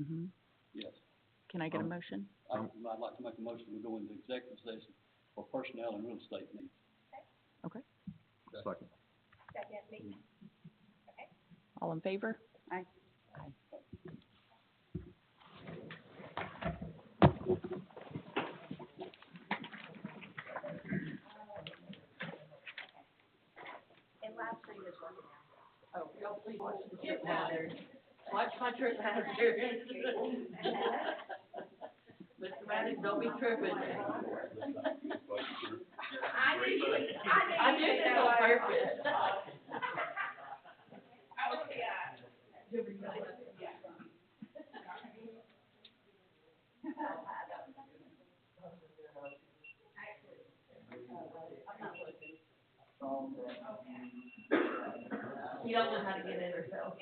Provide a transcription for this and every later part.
Mm-hmm. Yes. Can I get a motion? I'd like to make a motion to go into executive session for personnel and real estate needs. Okay. Second. All in favor? Aye. Oh, y'all please watch the trip hazard. Watch my trip hazard. Mr. Maddox, don't be tripping. I did this on purpose. You don't know how to get in herself.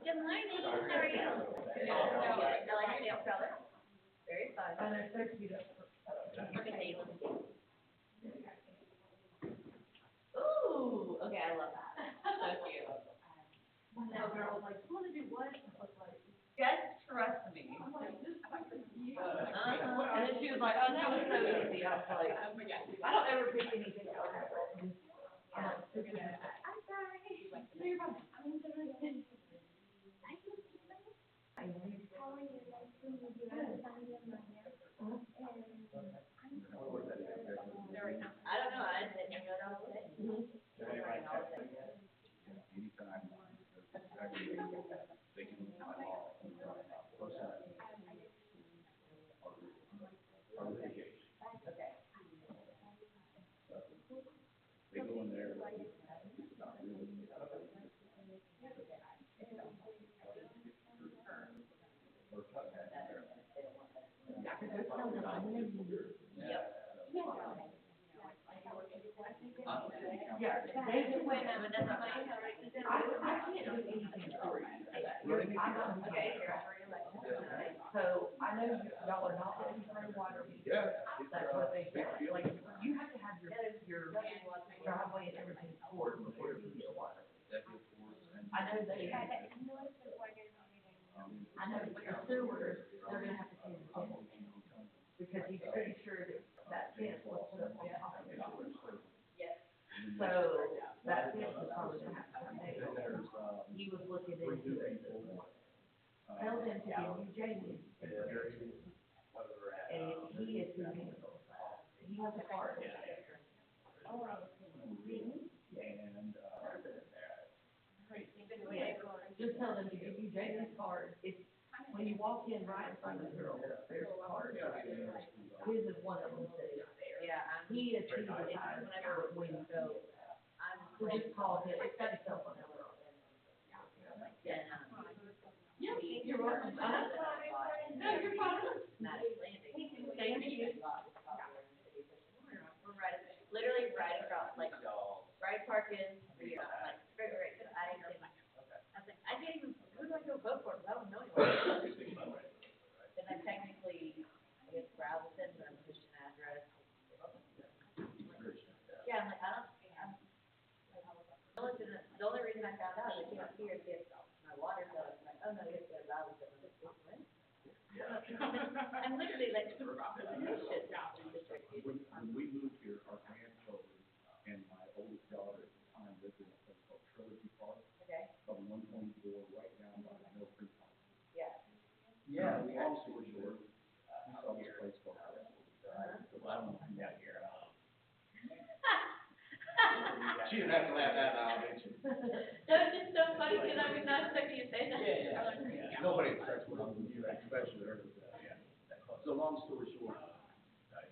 Good morning, how are you? I like the color. Very fun. And they're so cute. Let me see, let me see. Ooh, okay, I love that. So cute. My little girl was like, you wanna do what? I was like, Guys, trust me. I'm like, this is like you. And then she was like, oh, that was so easy. I was like, I don't ever pick anything out. I'm like, this is it. I'm sorry. No, you're fine. I don't know, I didn't know that all day. Anytime, they can, by law, or litigation. They go in there, it's not really. Yeah, they just went, But that's not my color. I can't do anything for you. I'm not, Okay, here, I'm reelected. so I know y'all are not ready for a water meter. Yeah. That's what they said, like, you have to have your driveway and everything poured before you get water. I know they, I know your sewers, they're gonna have to change the fence. Because he's pretty sure that fence was put up on top of your sewers. Yes. So that fence is probably gonna have to come down. He was looking into it. Tell them to give you Jamie. And he is who handles that. He has a card. Just tell them to give you Jamie's card. It's, when you walk in right in front of the girl, there's a card. His is one of them that is there. Yeah, He is who decides when you go. So just call him. It's got a cell phone number on it. yeah, Yeah, you're welcome. No, you're fine. Maddox Landing. Thank you. We're right, literally right across, like, right parking, you know, like, right, cause I was like, I can't even, who do I go vote for? I don't know anyone. And then technically, I guess Brownston, but I'm Christian address. Yeah, I'm like, the only reason I found out is you have here to get my water bill, I'm like, oh no, you have to go to Brownston. I'm like, what? I'm literally like, this shit. When we moved here, our grandchildren and my oldest daughter at the time lived in a place called Trilogy Park. Okay, On 124, right down by the Mill Creek Park. yeah. Yeah, we all saw short. We saw this place called. I don't know if you got here. She didn't have to laugh that out, did she? That was just so funny, cause I was not expecting you to say that. Nobody expects what I'm gonna do, especially her. So long story short,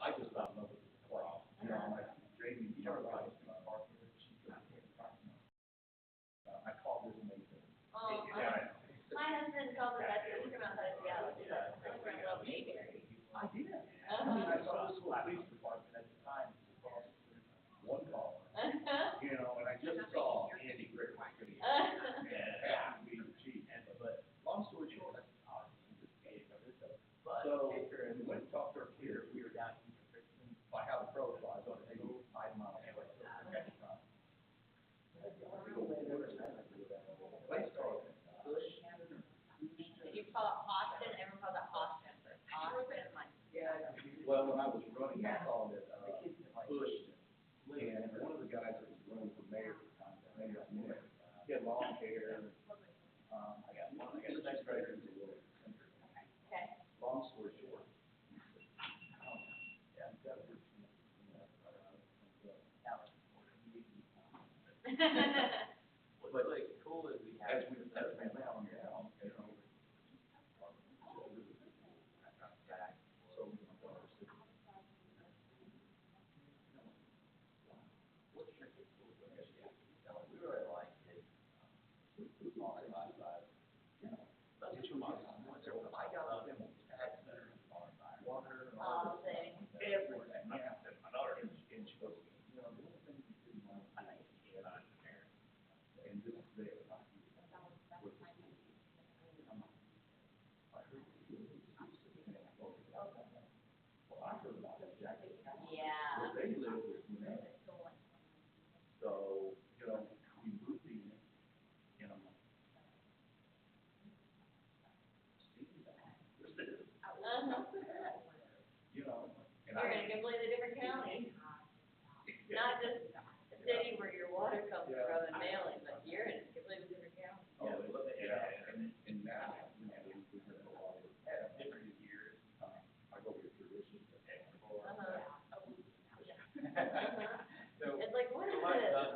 I just about love it. You know, I'm like, Jamie, you know, right, she's gonna take the parking lot. I called this Mason. Oh, my husband called it that, he's from outside of Seattle, he's from Little Mayberry. I did. I mean, I saw the school police department at the time. But like, cool is we have. As we now, you know. So, we really liked it. All right, that's what you want. I got them tax water, Oh, same. everything. Yeah. My daughter, and she goes, you know, the only thing you didn't want, I think, and this is there. Well, I heard about that jacket. Yeah. They live with me. So, you know, we moved in, and I'm like, you know, and You're in a completely different county. Not just a city where your water comes from and mailing, but you're in a completely different county. oh, yeah, and now, you know, we have a lot of, different years, I go with tradition. So, It's like, what is this?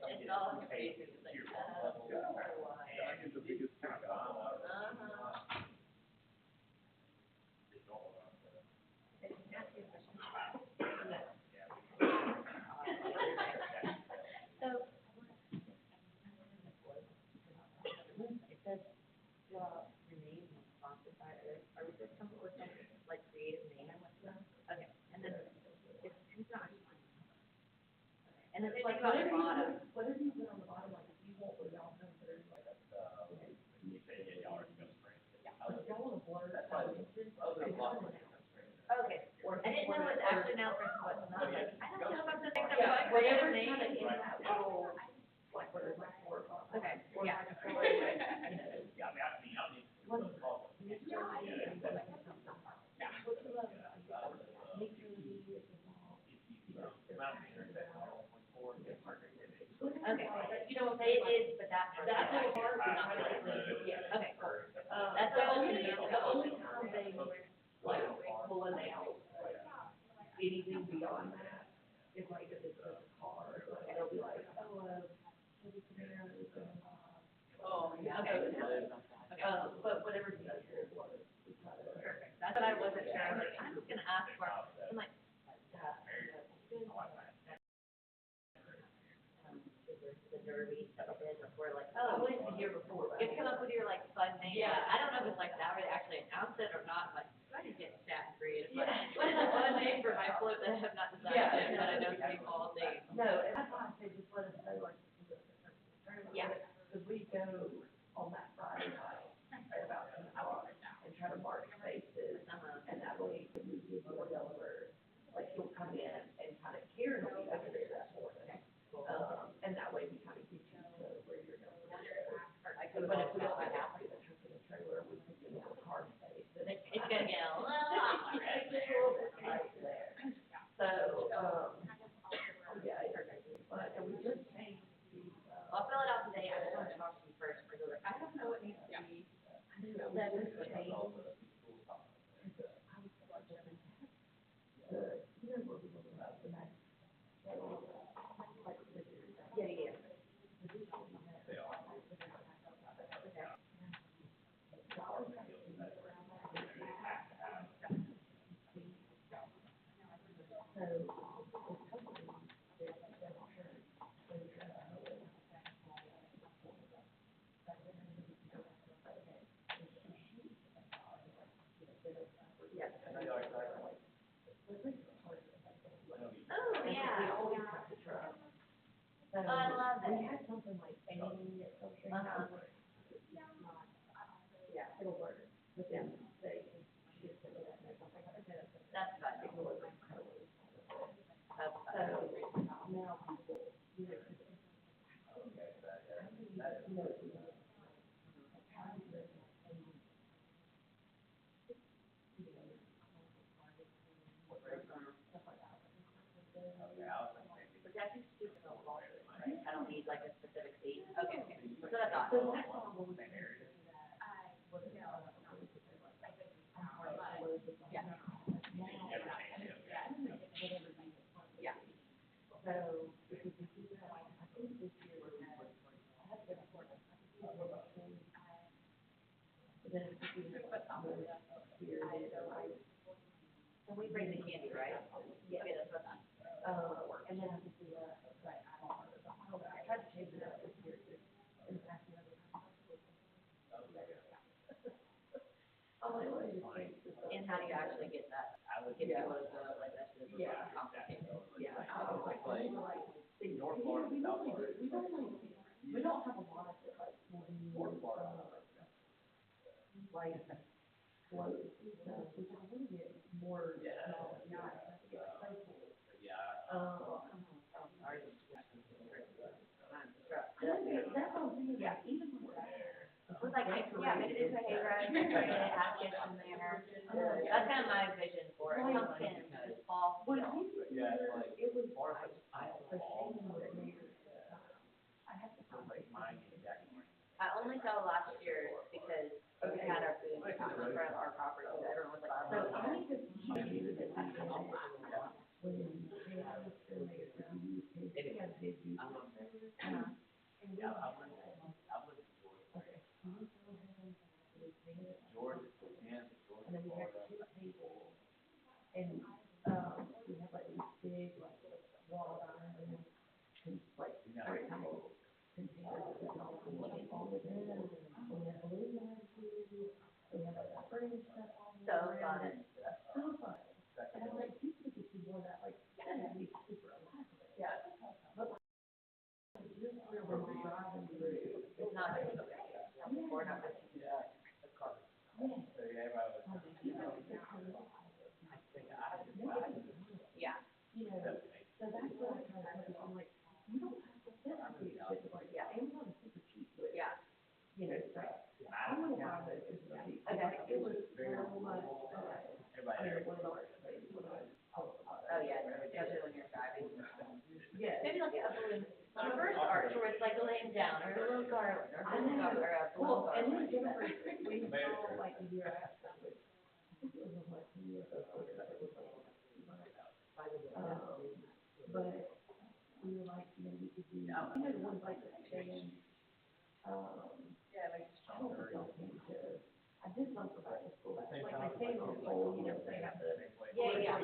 It's all confusing. It's like, why? I get the biggest kick out of it. So. It says, your name is sponsored by, are we just coming up with some, like, creative name? Okay, and then, it's, who's not? And then think about the bottom. Whatever you put on the bottom, like, if you want what y'all consider like, You say, yeah, y'all are gonna spray. if y'all want to blur That's out right. attention, Other it's block. not Okay, I didn't know it's actually now for what's not, like, I don't know if I'm the thing that yeah, was whatever creative kind of name. in that little, like, where there's like four or five. Okay, Or yeah. like a four, you know, Yeah, I mean, I need. what is it? Make sure that you do that. What you love, make sure that you do it. Okay, you know, it is, but that part. That little part is kind of, Yeah, okay, cool. that's what I was the gonna only do. time they, like, will announce anything beyond that is like if it's a car, like, they'll be like, oh, Chevy Camaro is in, Oh, yeah, okay. Okay. but whatever you guys hear is what we try to. Perfect, that's what I wasn't sure, I was like, I'm just gonna ask for, I'm like, the derby stuff is, where like, Oh, oh, it was the year before, you come up with your like fun name. Yeah. I don't know if it's like that, where they actually announce it or not, like, I just get chat creative, but what is a fun name for my float that I have not decided Yeah. yet, but I know some people all think. No, and that's why I say just let us know, like, Yeah. because we go on that Friday night at about 10 o'clock and try to mark spaces, and that way, when we give more Delaware, like, he'll come in and kind of Karen will be over there that morning. And that way we kind of get you to where you're going. But if we don't have to, the truck and the trailer, we can do a car space. And It's gonna get a little awkward. It's a little bit right there. So, yeah, and we just changed the, I'll fill it out today, I just want to talk to you first, because like, I don't know what needs to be. that was the change. You know what we were about the next. Yeah, yeah. Oh, yeah. We always have to trust. So, Oh, I love we it. had something like Amy or something. Yeah, it'll work, but then they, she just said that, and I was like, okay, That's fun. it was incredible. That's So, fun. now people, you know, how do you know, how do you But that's just stupid, right? I don't need like a specific date. Okay, okay. So that's So awesome. that's all we'll do. Yeah. And we bring the candy, right? Yeah. Okay, that's what I thought. And then I think we, but I don't know, I tried to change it up this year, just in the past, Oh, I wanted to change this up. And how do you actually get that? Get people to go, like, that's just Yeah. complicated. Yeah, I was like, North Florida, South Florida. We don't have a lot of it, like, North Florida. Like, floats and stuff, which I want to get more, that's what I'm saying, yeah, even when we're there. It was like, yeah, maybe there's a hayride, maybe have kids in there. That's kind of my vision for it, something this fall. When we were Yeah, there, like, it was, or if like, it's ice the ball, shame was there. I have to find like mine is actually. I only fell last year because we had our food in front of our property, so everyone was like, So I need to teach you that we did it when they had this survey for you, they had big youth. And we Yeah, I lived in Georgia. okay, can you go ahead and Georgia, Kansas, and then we had Florida. 2 tables, and, we had like these big, like, wrought iron, and like, rectangle containers that we all put all within, and we had balloon matches, we had like furniture stuff all so around fun. it. So fun. And I'm like, you could just do more of that, like, that would be super elaborate. Yeah. But like, just where we're driving through. It's not, we're not. The car. Yeah. So yeah, everybody was. Yeah. You know, so that's what I kind of focus on, like, you don't have to fit these shit, like, yeah, Amazon is super cheap with, Yeah. you know, stuff. I want to buy those super cheap. Okay. It was so much, I mean, one of our things when I was. Oh, yeah, especially when you're driving. Yeah. Maybe like a balloon, reverse arch, where it's like laying down, or a little garland, or a balloon Well, and then garland. Jennifer, we saw like a year after, which I think it was like 2 years ago, it was like, but we were like, you know, we could do, you know, the ones like that, they, Yeah, like, I don't know if y'all came to, I did something about this school, like they stand on a pole, you know, they have the. yeah.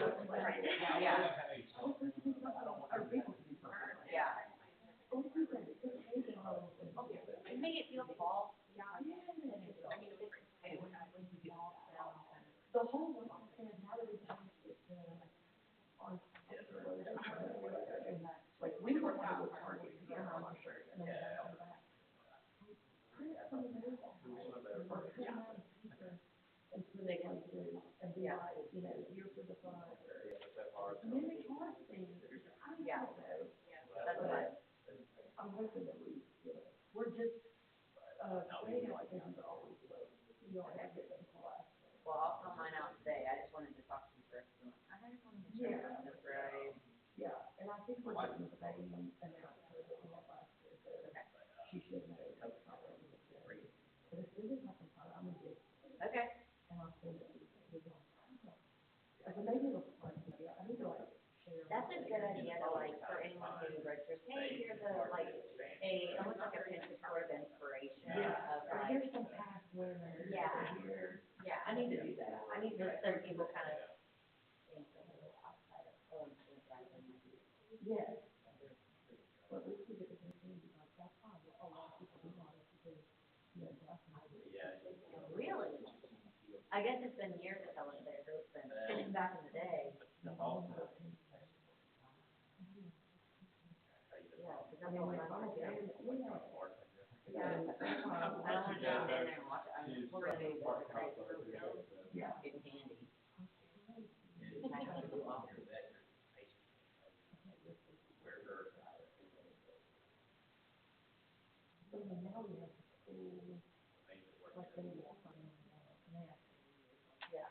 Or people can do something like that. Yeah. Oh, we did, it's amazing how those things get. And make it feel fall. Yeah. I mean, The whole one, I'm saying, how do we change it to, on, like, we were out with Target, again, on my shirt, and then we had it on the back. Print some of those out, or print them out in paper, and so they come through, and be like, you know, here for the fun, or, and then they card things, I don't know. That's what. I'm hoping that we, you know, we're just, creating applications are always slow, you don't have to get them class. Well, I'll fill mine out today, I just wanted to talk to you first. I just wanted to check Yeah. this right. Yeah, and I think we're getting the same amount that we had last year, so she should know that's probably necessary. But as soon as I can find, I'm gonna get, Okay. and I'll send it to you. Like, maybe it'll, like, yeah, I need to like share. That's a good idea to like, for anyone who registers, hey, here's a, like, almost like a Pinterest board of inspiration of Or like, here's some past winners. Yeah. or here, yeah, I need to do that. I need to, so people kind of think outside of, Yes. But we should get the same, because that's fine, a lot of people do want it, because, you know, that's not. really? I guess it's been years since I was there, so it's been back in the day. Yeah, because I'm going to yeah, I don't want to go in there and watch it. We're gonna do what Yeah. getting handy. So now we have the school, like they walk on, math. Yeah,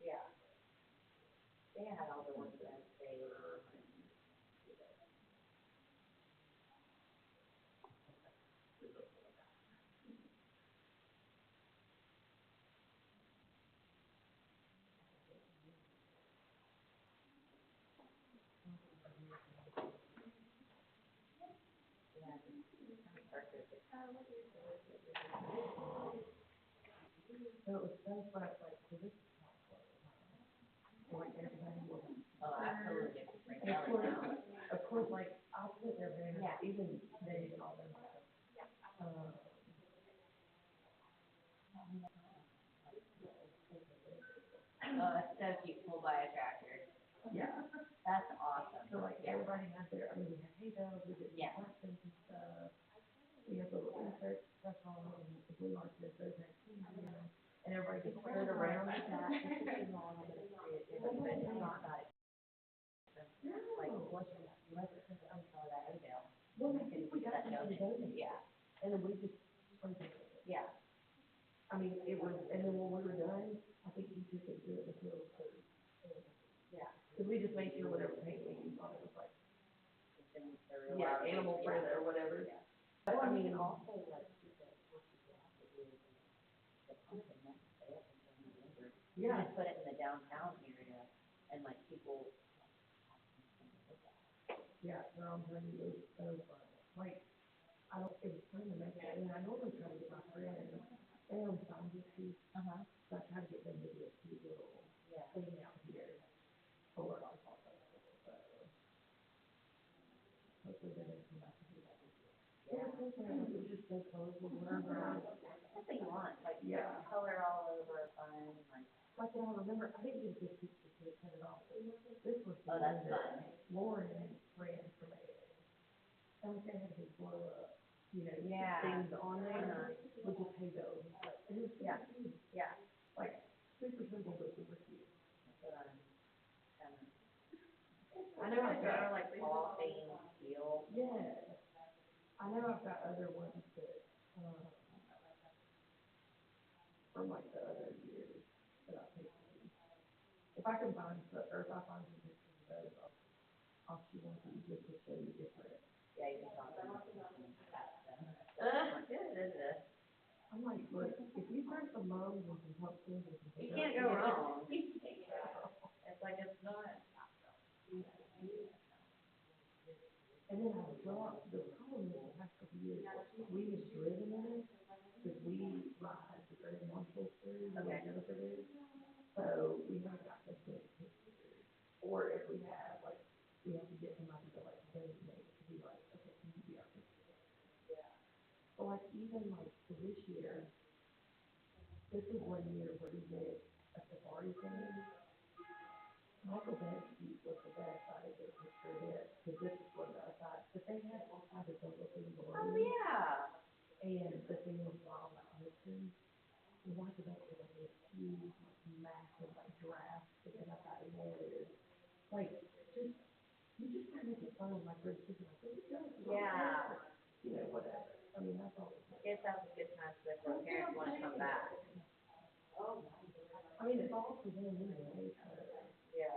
yeah. They had all the ones that they. So it was so fun, like, so this. Like, Oh, absolutely. And of course, like, I'll sit there, man, Yeah. even Dave and all them. Oh, it's so cute, pulled by a tractor. Yeah, That's awesome. so like, everybody has their, I mean, we have hay bales, we did Yeah. questions and stuff. We have little inserts, stuff on, and the blue mark says those next to you, and everybody gets turned around with that. It's not that expensive. Like, once you let it sit on top of that hay bale. Well, I think we got that donation. Yeah, And then we just sprayed it. yeah. I mean, it was, and then when we were done, I think he took it to the field for, Yeah. cause we just made sure whatever paint we used on it was like, Things that are yeah, allowed. animal Yeah. friendly or whatever. Yeah. But I Well, mean, also, like, what you have to do is, the pumpkin, that's stay up until November. You yeah, just put it in the downtown area, and like, people. yeah, no, I'm telling you, it was so fun. Like, I don't, it was fun to make it, and I normally try to get my friends, they own sign issues, Uh-huh. so I try to get them to do a cute little Yeah. thing out here for our fall festival, so. Hopefully they're gonna come back and do that this year. Yeah. It was just so colorful, whatever. That's what you want, like, Yeah. color all over, fun, like. Like, I remember, I didn't get a good picture to cut it off. This was the Oh, that's one that fun. Lauren ran for mayor. And they had his blow up, you know, Yeah. things on there Uh-huh. with just hay bales and stuff. And it was Yeah. super cute. Yeah. Like, super simple, but super cute. Kind of. I know I've got, like fall theme feel. yeah. I know I've got other ones that, from like the other years that I picked. If I can find some, or if I find some pictures of those, I'll shoot them to you just to show you different. Yeah, you can talk about it. I'm like, look, if you throw some mums and some pumpkins and some. You can't go wrong. It's like, it's not. And then I dropped, the problem is the past couple of years, we have driven in it, because we ride the Grand Marshal through, like Jennifer did. So we haven't got to take pictures, or if we have, like, we have to get somebody to like designate to be like, okay, can you be our picture? Yeah. But like, even like for this year, this is one year where we did a safari thing. Michael Bensky was the best, I didn't get a picture of it, because this is one that I thought, but they had all kinds of little things Oh, below. yeah. And the thing was wild, like, listen, we want to make it like this huge, like, massive, like, giraffe sticking up out of there. Like, just, you just kind of make it fun, like, we're just like, there we go. Yeah. You know, whatever. I mean, that's all. It sounds a good time so that the parents want to come back. I mean, it's all for them anyway, so. Yeah.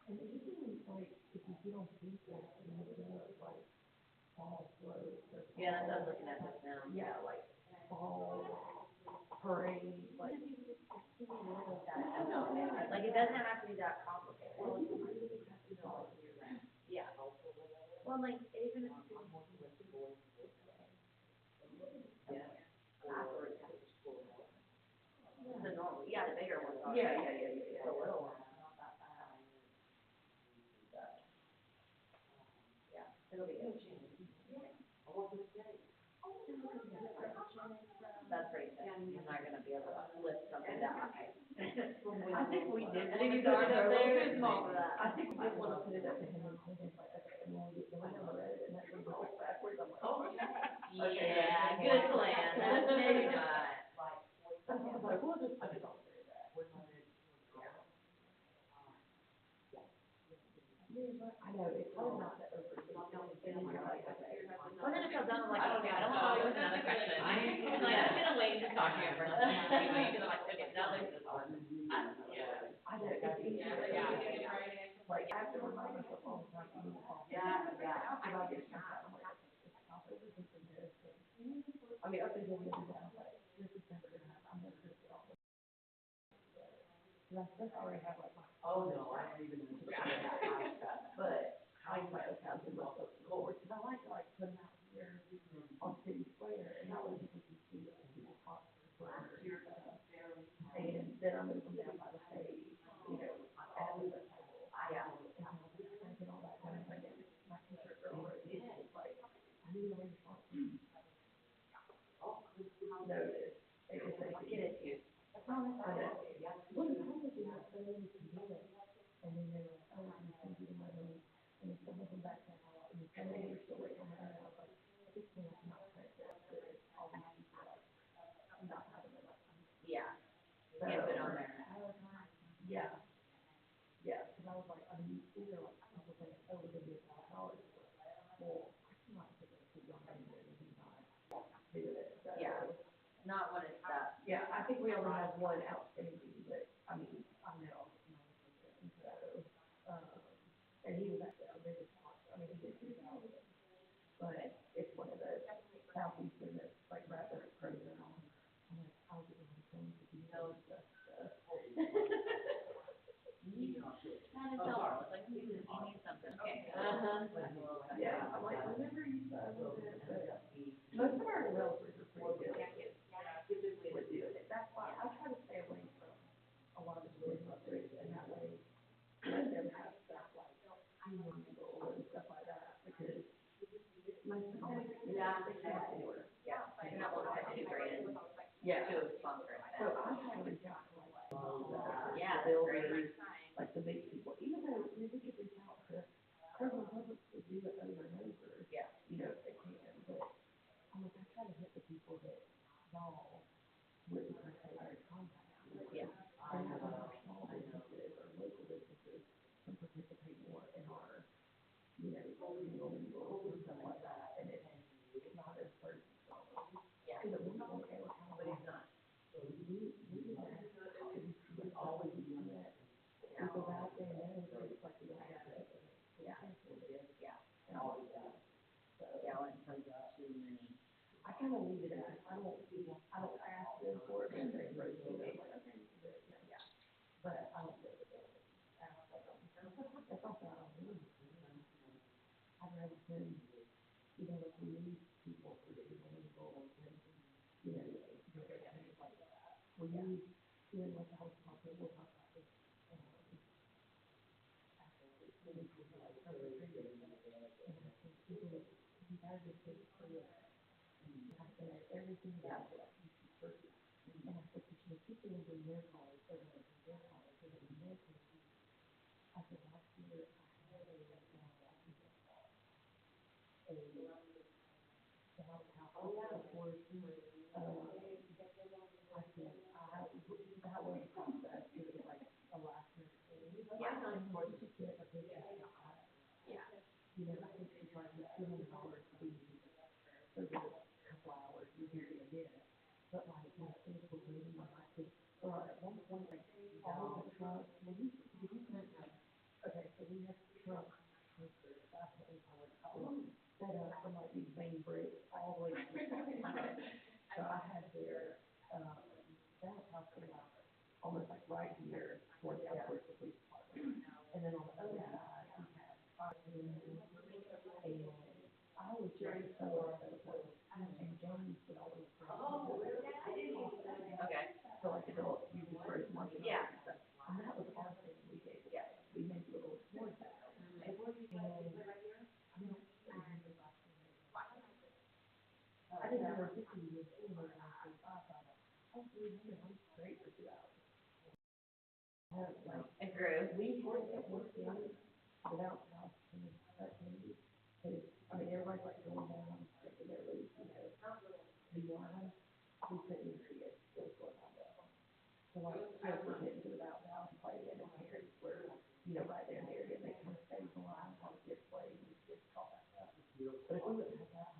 And even, like, if you get on Pinterest and look up, like, fall floats or. Yeah, that's what I'm looking at this now. Yeah, like, fall parade, like. Like, it doesn't have to be that complicated. Yeah. Well, like, even if it's. Yeah. The normal, yeah, the bigger ones are. Yeah. The little ones, not that bad. Yeah, it'll be good. That's pretty sad. You're not gonna be able to lift something that high. I think we did. And then you put it up there, too small for that. I think we did want to put it up to him and he's like, okay, and then we get going on the road and that thing goes backwards. I'm like, oh, Yeah, good plan. Maybe not. I was like, we'll just put it on there. I know, it's hard not to overthink it, and then you're like, okay. Well, then it comes down to like, okay, I don't want to follow you with another question. I'm like, I'm gonna wait and just talk to you for a second. Anyway, because I'm like, okay, now there's this one. I know, it's easier. Like, I have to remind myself all the time, I need to call. Yeah. And I get stressed out, I'm like, okay, stop overthinking this. I mean, up until the other day, I was like, this is never gonna happen, I'm never gonna get all this. And I think I already have like my. Oh, no, I don't even. But I like how to look up forward, because I like put them out here on City Square, and that way people can see it, and people talk to the square. And then I moved them down by the stage, you know, all of it. Yeah. And I was like, I get all that done, and then my t-shirt girl wrote, it's just like, I need a response. Noted, it was like, Get it, dude. I know. Well, the problem is you have so many to do it, and then they're like, oh, I'm gonna send you the money, and then some of them back out, and some of them are still waiting on that, and I was like, this thing is not print this, but it's all these people like, not having enough. Yeah. So, Can't put on there. yeah, yeah, because I was like, I mean, these are like, people saying, oh, we're gonna be $1,000, well, I cannot put those people on there and not do it, so. Yeah. Not when it's that. Yeah, I think we only have one outstanding, but, I mean, I know, so, and he was actually our biggest sponsor, I mean, he did $2,000, but it's one of the southeastern that's like right there at Kroger, and I'm like, I'll get one of those if you know stuff. Kind of tell, like, you need something, okay. Yeah, I'm like, whenever you said a little bit, but most of our developers are pretty good with doing it. That's why I try to stay away from a lot of the developers, and that way, let them have stuff like human legal and stuff like that, because most of them, Yeah. they can't afford. Yeah, you're not looking at $2,000 Yeah. to a sponsor like So that. I try to reach out to like, Yeah, the that's great. builders, like the big people, even though we could reach out to Kroger Publix to do it over and over. Yeah. You know, if they can, but I'm like, I try to hit the people that y'all wouldn't necessarily contact. Yeah. And that way our small businesses or local businesses can participate more in our, you know, legal and stuff like that, and it's not as burdensome. Yeah. Because we don't ever kind of. But it's not. We always do that. We go back there and then it's like we don't have to. Yeah. Yeah. And all of that. So. Yeah, when it comes out too many. I kind of leave it at, I don't ask them for it, and they wrote me, I'm like, okay, you can do it, yeah. But I don't do it, ask them. That's also, I don't do it. I'd rather send, you know, like, we need people for doing legal, and, you know, do everything like that. We need, you know, like, I was talking, we'll talk about this, after this, we need people like, and I think people, you guys are so clear. And I said, everything about it, you should purchase. And I said, because the people will bring their cars, they're gonna bring their cars, they're gonna bring their cars. I said, last year, I had a house, before, I said, that was a process, it was like a last minute thing. Yeah. And more to get a business out. Yeah. You know, I think she's like, $200 fees for the couple hours, you're here to get it. But like, when things were waiting, I could, or at one point, like, all the trucks, did you okay, so we have trucks, that's what we call it, set up from like these main bricks all the way to the side. So I had their, that house was like, almost like right here, towards the police department. And then on the other side, we had parking, and I was very so upset, and James would always bring. Okay. So like adults, you just first month. Yeah. And that was our thing, we did, we made little towards that. And, I mean, I didn't have a 50 year school, and I was 45, I thought, oh, 300, I'm straight for 2 hours. Like, It grew. we worked at one thing without house and that thing, because, I mean, everybody's like going down, taking their leave, you know. The one, we couldn't even see it, it was going on there. So like, kids were getting to about now, playing, and parents were, you know, right there in the area, and they kind of stayed in line while the kids played, and the kids called that up. But if we wouldn't have that,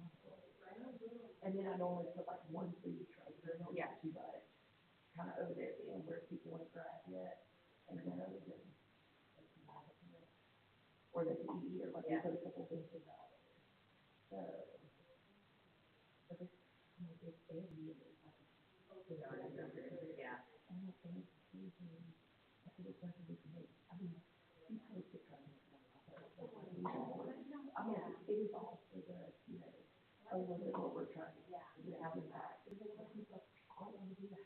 and then I normally put like one food truck, or not too much, kind of over there at the end where people want to grab yet, and go, and, or they can eat, or like, we put a couple benches out there. So, but it's, you know, it's area, it's like, Yeah. and I think, I think it's something we can make, I mean, you probably could try to make money off of it, I mean, it is all for the, you know, oh, look at what we're trying to, you know, have impact. And then people, I don't want to do that.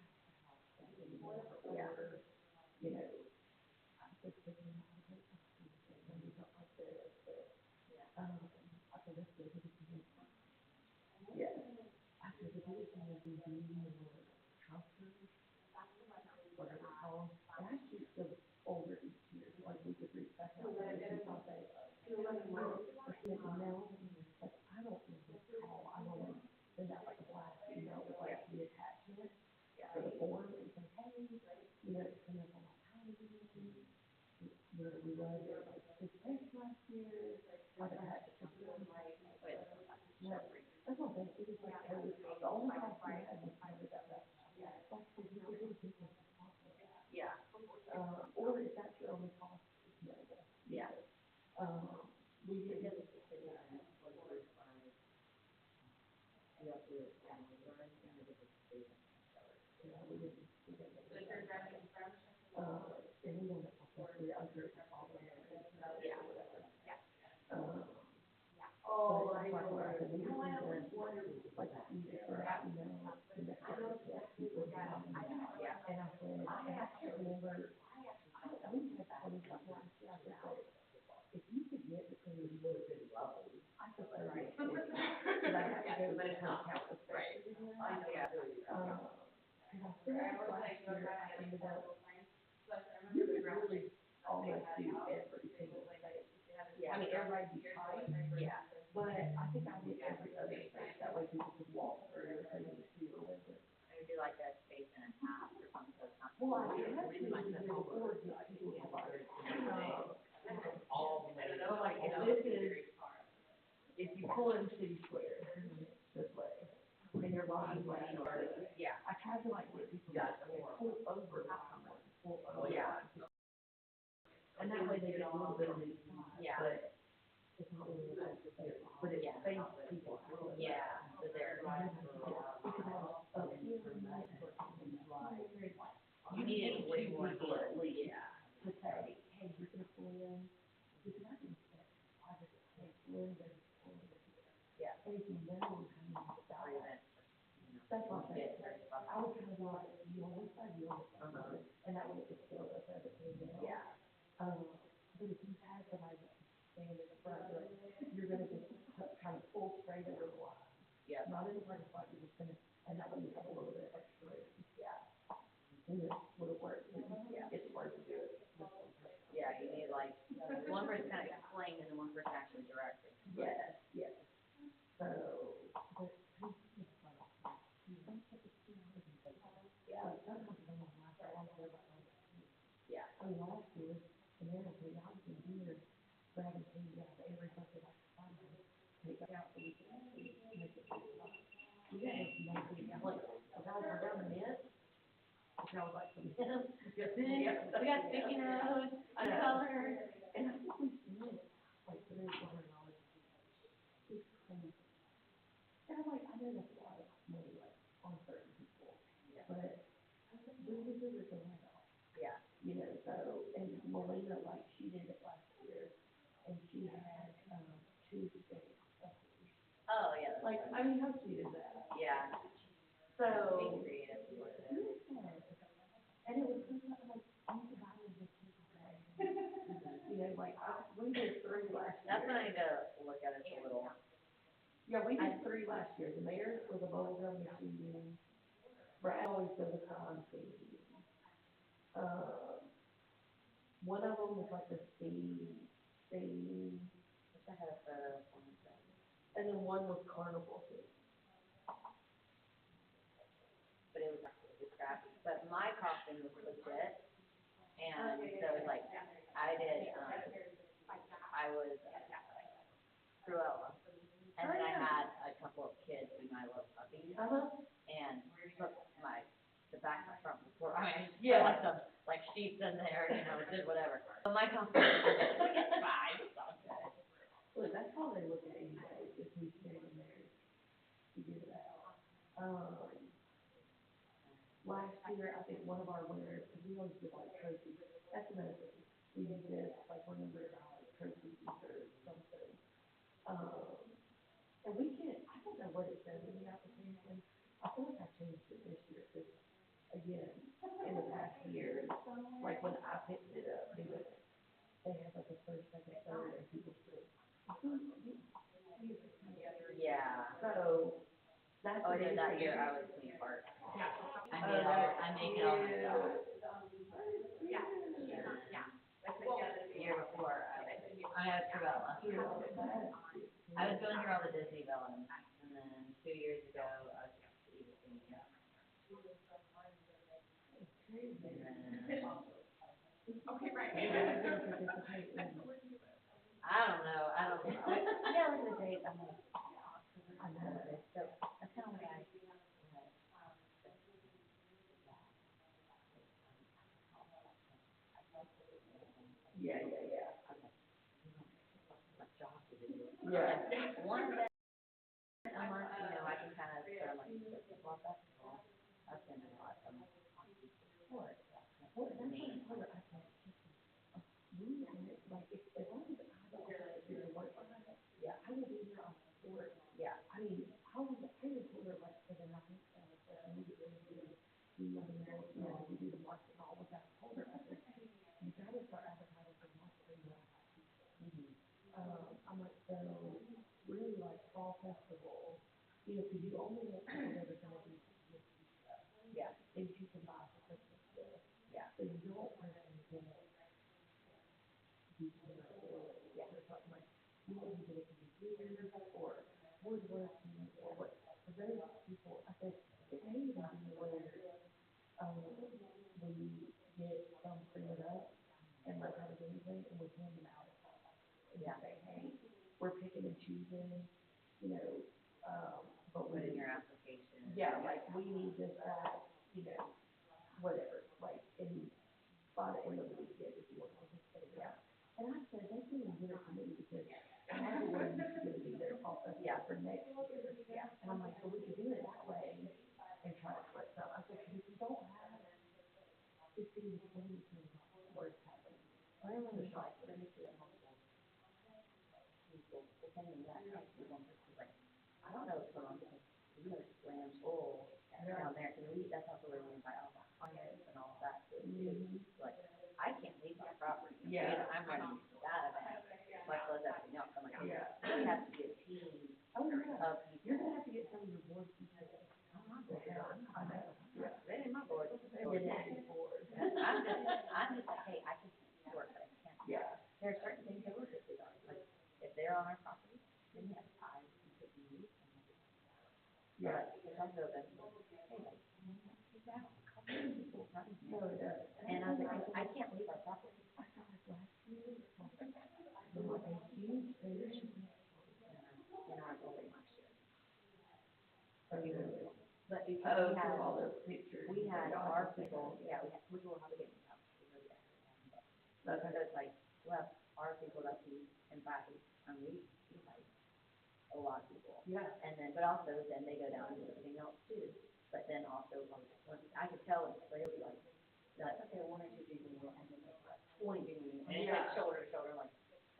you know, I said, "But you know, I don't have to do this, and we don't like this, but, I said, that's the biggest thing. Yeah, I said, the biggest thing is we do more transfers, whatever it's called, and I shoot the older each year, like we could reach back out to the people and say, or send an email, like, I don't know this call, I don't want to send out like a blast email with like the attachment for the form and say, hey, you know, it's coming up on my time again. We run like 6 days last year, like I had to just do it. That's one thing, it was like, the only cost we had was covered that. Like, if you could do business as possible. Yeah. Or if that's your only cost, it's minimal. Yeah. We did. Yeah, we didn't. And we don't have to, we're under the problem. Yeah. Oh, I know. Like, you just that, you know, the next people. Yeah. And I said, and I can't remember, we had 20 last year, I said, if you could get between I prefer to get 40. Because I have to go to the count the spaces again. Yeah. And I said last year, I ended up, you could really almost do every single space. I mean, everybody be tight. Yeah. But I think I did every other space, that way people could walk through if they needed to or whatever. I would do like a space and a half or something, so it's not. Well, I actually did before, just people were like, Oh, like, you know. this is, if you pull in City Square, this way, and your body's like, Yeah. I tried to like get people to pull over, pull over. Yeah. And that way they get a little bit of the side, Yeah. but it's not really a space, but it Yeah. space people out. Yeah, so there. Because I was up here, and I was like, You needed way more people at least. yeah, to say, hey, you're gonna pull in, because I can say, I just can't pull in, there's pull in. Yeah. And if you know how many Or even, that's what I said, I would kind of be like, you on this side, you on this side, and that way it just goes up there, yeah. but if you had somebody that stand in the front, like, you're gonna just kind of pull straight over the line. Yeah. Not in the front spot, you're just gonna, and that way you have a little bit of extra room. Yeah. And this would have worked, it's hard to do it. Yeah, you need like, one person kind of explain and then one person actually directing. Yes, yes. So, but, yeah, sometimes I'm on my side, I'm there by myself. Yeah. I mean, last year, and then I was in here, grabbing things out of every bucket I could find, take it out so we could actually make it. We got this amazing, like, the guys were down the net, which I was like, we got sticky notes, color. and I think we spent like $300. It's crazy. And I'm like, I know that's a lot of money, like, on certain people, but we would do it well. Yeah. You know, so, and Melina, like, she did it last year, and she had, 2 space buses. Oh, yeah. Like, I mean, how sweet is that? Yeah. So, Being creative. and it was just like, I'm dividing this you know, like, we did 3 last year. That's when I need to look at it a little. Yeah, we did 3 last year. The mayor was a bubble gum machine. Brad always does a crime scene. One of them was like a steam, I had a photo. and then one was carnival theme. But it was scrappy. But my costume was legit. And so it was like, I did, I was Cruella. And then I had a couple of kids be my little puppies. And put the back and front before, I mean, Yeah. like some, like sheets in there, you know, did whatever. But my costume was legit. So I get 5, it's all good. Look, that's how they look at anybody, if we stand in there to give it out. Last year, I think one of our winners, because we always give like trophies, that's another thing. We do this, like, we're number like trophies or something. And we can't, I don't know what it says in the application. I feel like I changed it this year, because, again, in the past year, like when I picked it up, they had like a first, second, third, and people said, Yeah. so, that's. Oh, I did that year, I was Queen Park. I make it all myself. Yeah. The year before, I had Trevella. I was going through all the Disney villains, and then 2 years ago, I was just the evil queen. Okay, right. I don't know, yeah, look at the dates, I'm like, I know, so, that's kind of what Yeah. my job to do. Yeah. One of them, a month, I can kind of sort of like, well, that's cool. I've been a lot of them. Well, that's what I told her, I said, we had, like, as long as I don't have to do the work on it, yeah, I will be here on the board. Yeah, I mean, I even told her, like, for the night, I need to do, we do the market and all of that. I told her, I said, you gotta start advertising for market. I'm like, so, really, like, fall festival, cause you only want people that are gonna be, yeah, things you can buy for Christmas. Yeah, so you don't want to get, yeah, or something like, you want to get it to be weird, or woodworking, or what, for those people, I said, it may even be where, we get some printed up, and like have a game thing, and we hand them out. And Yeah. say, hey, we're picking and choosing, but Put in we, your application. yeah, like, we need this, that, whatever, like, and by the end of the weekend, if you want to just get it out. And I said, they can even give it to me because I have a way to give me their office for next year. Yeah. And I'm like, so we could do it that way and try to split some. I said, because if you don't have 15 to 20 words happening, I remember like, let me see that multiple people, depending on that, actually one person, like, I don't know what's going on because we are slammed full down there, because that's also where we invite all the clients and all of that, so it's like, I can't leave my property. Yeah. I'm running that event, much less everything else, I'm like, yeah. we have to be a team Oh, yeah. of people. You're gonna have to get some of your board people. I'm not going to, I know. Yeah. they ain't my board. It is board. I'm just like, hey, I can work, but I can't. Yeah. There are certain things that we're just on, like, if they're on our property, then yes, I can put you and Yeah. because I'll go then, hey, like, sit down, come here, people running. No, it does. And I was like, I can't leave our property. I saw it last year. There was a huge fish. In our building last year. Oh, But because we had, all those pictures. we had our people, yeah, we will have a game house. So it's like, well, our people that we invite, we invite a lot of people. Yeah. And then, but also then they go down and do everything else too. But then also, I could tell it's clearly like, okay, one or two people, and then like 20 people, and it's like shoulder to shoulder, like,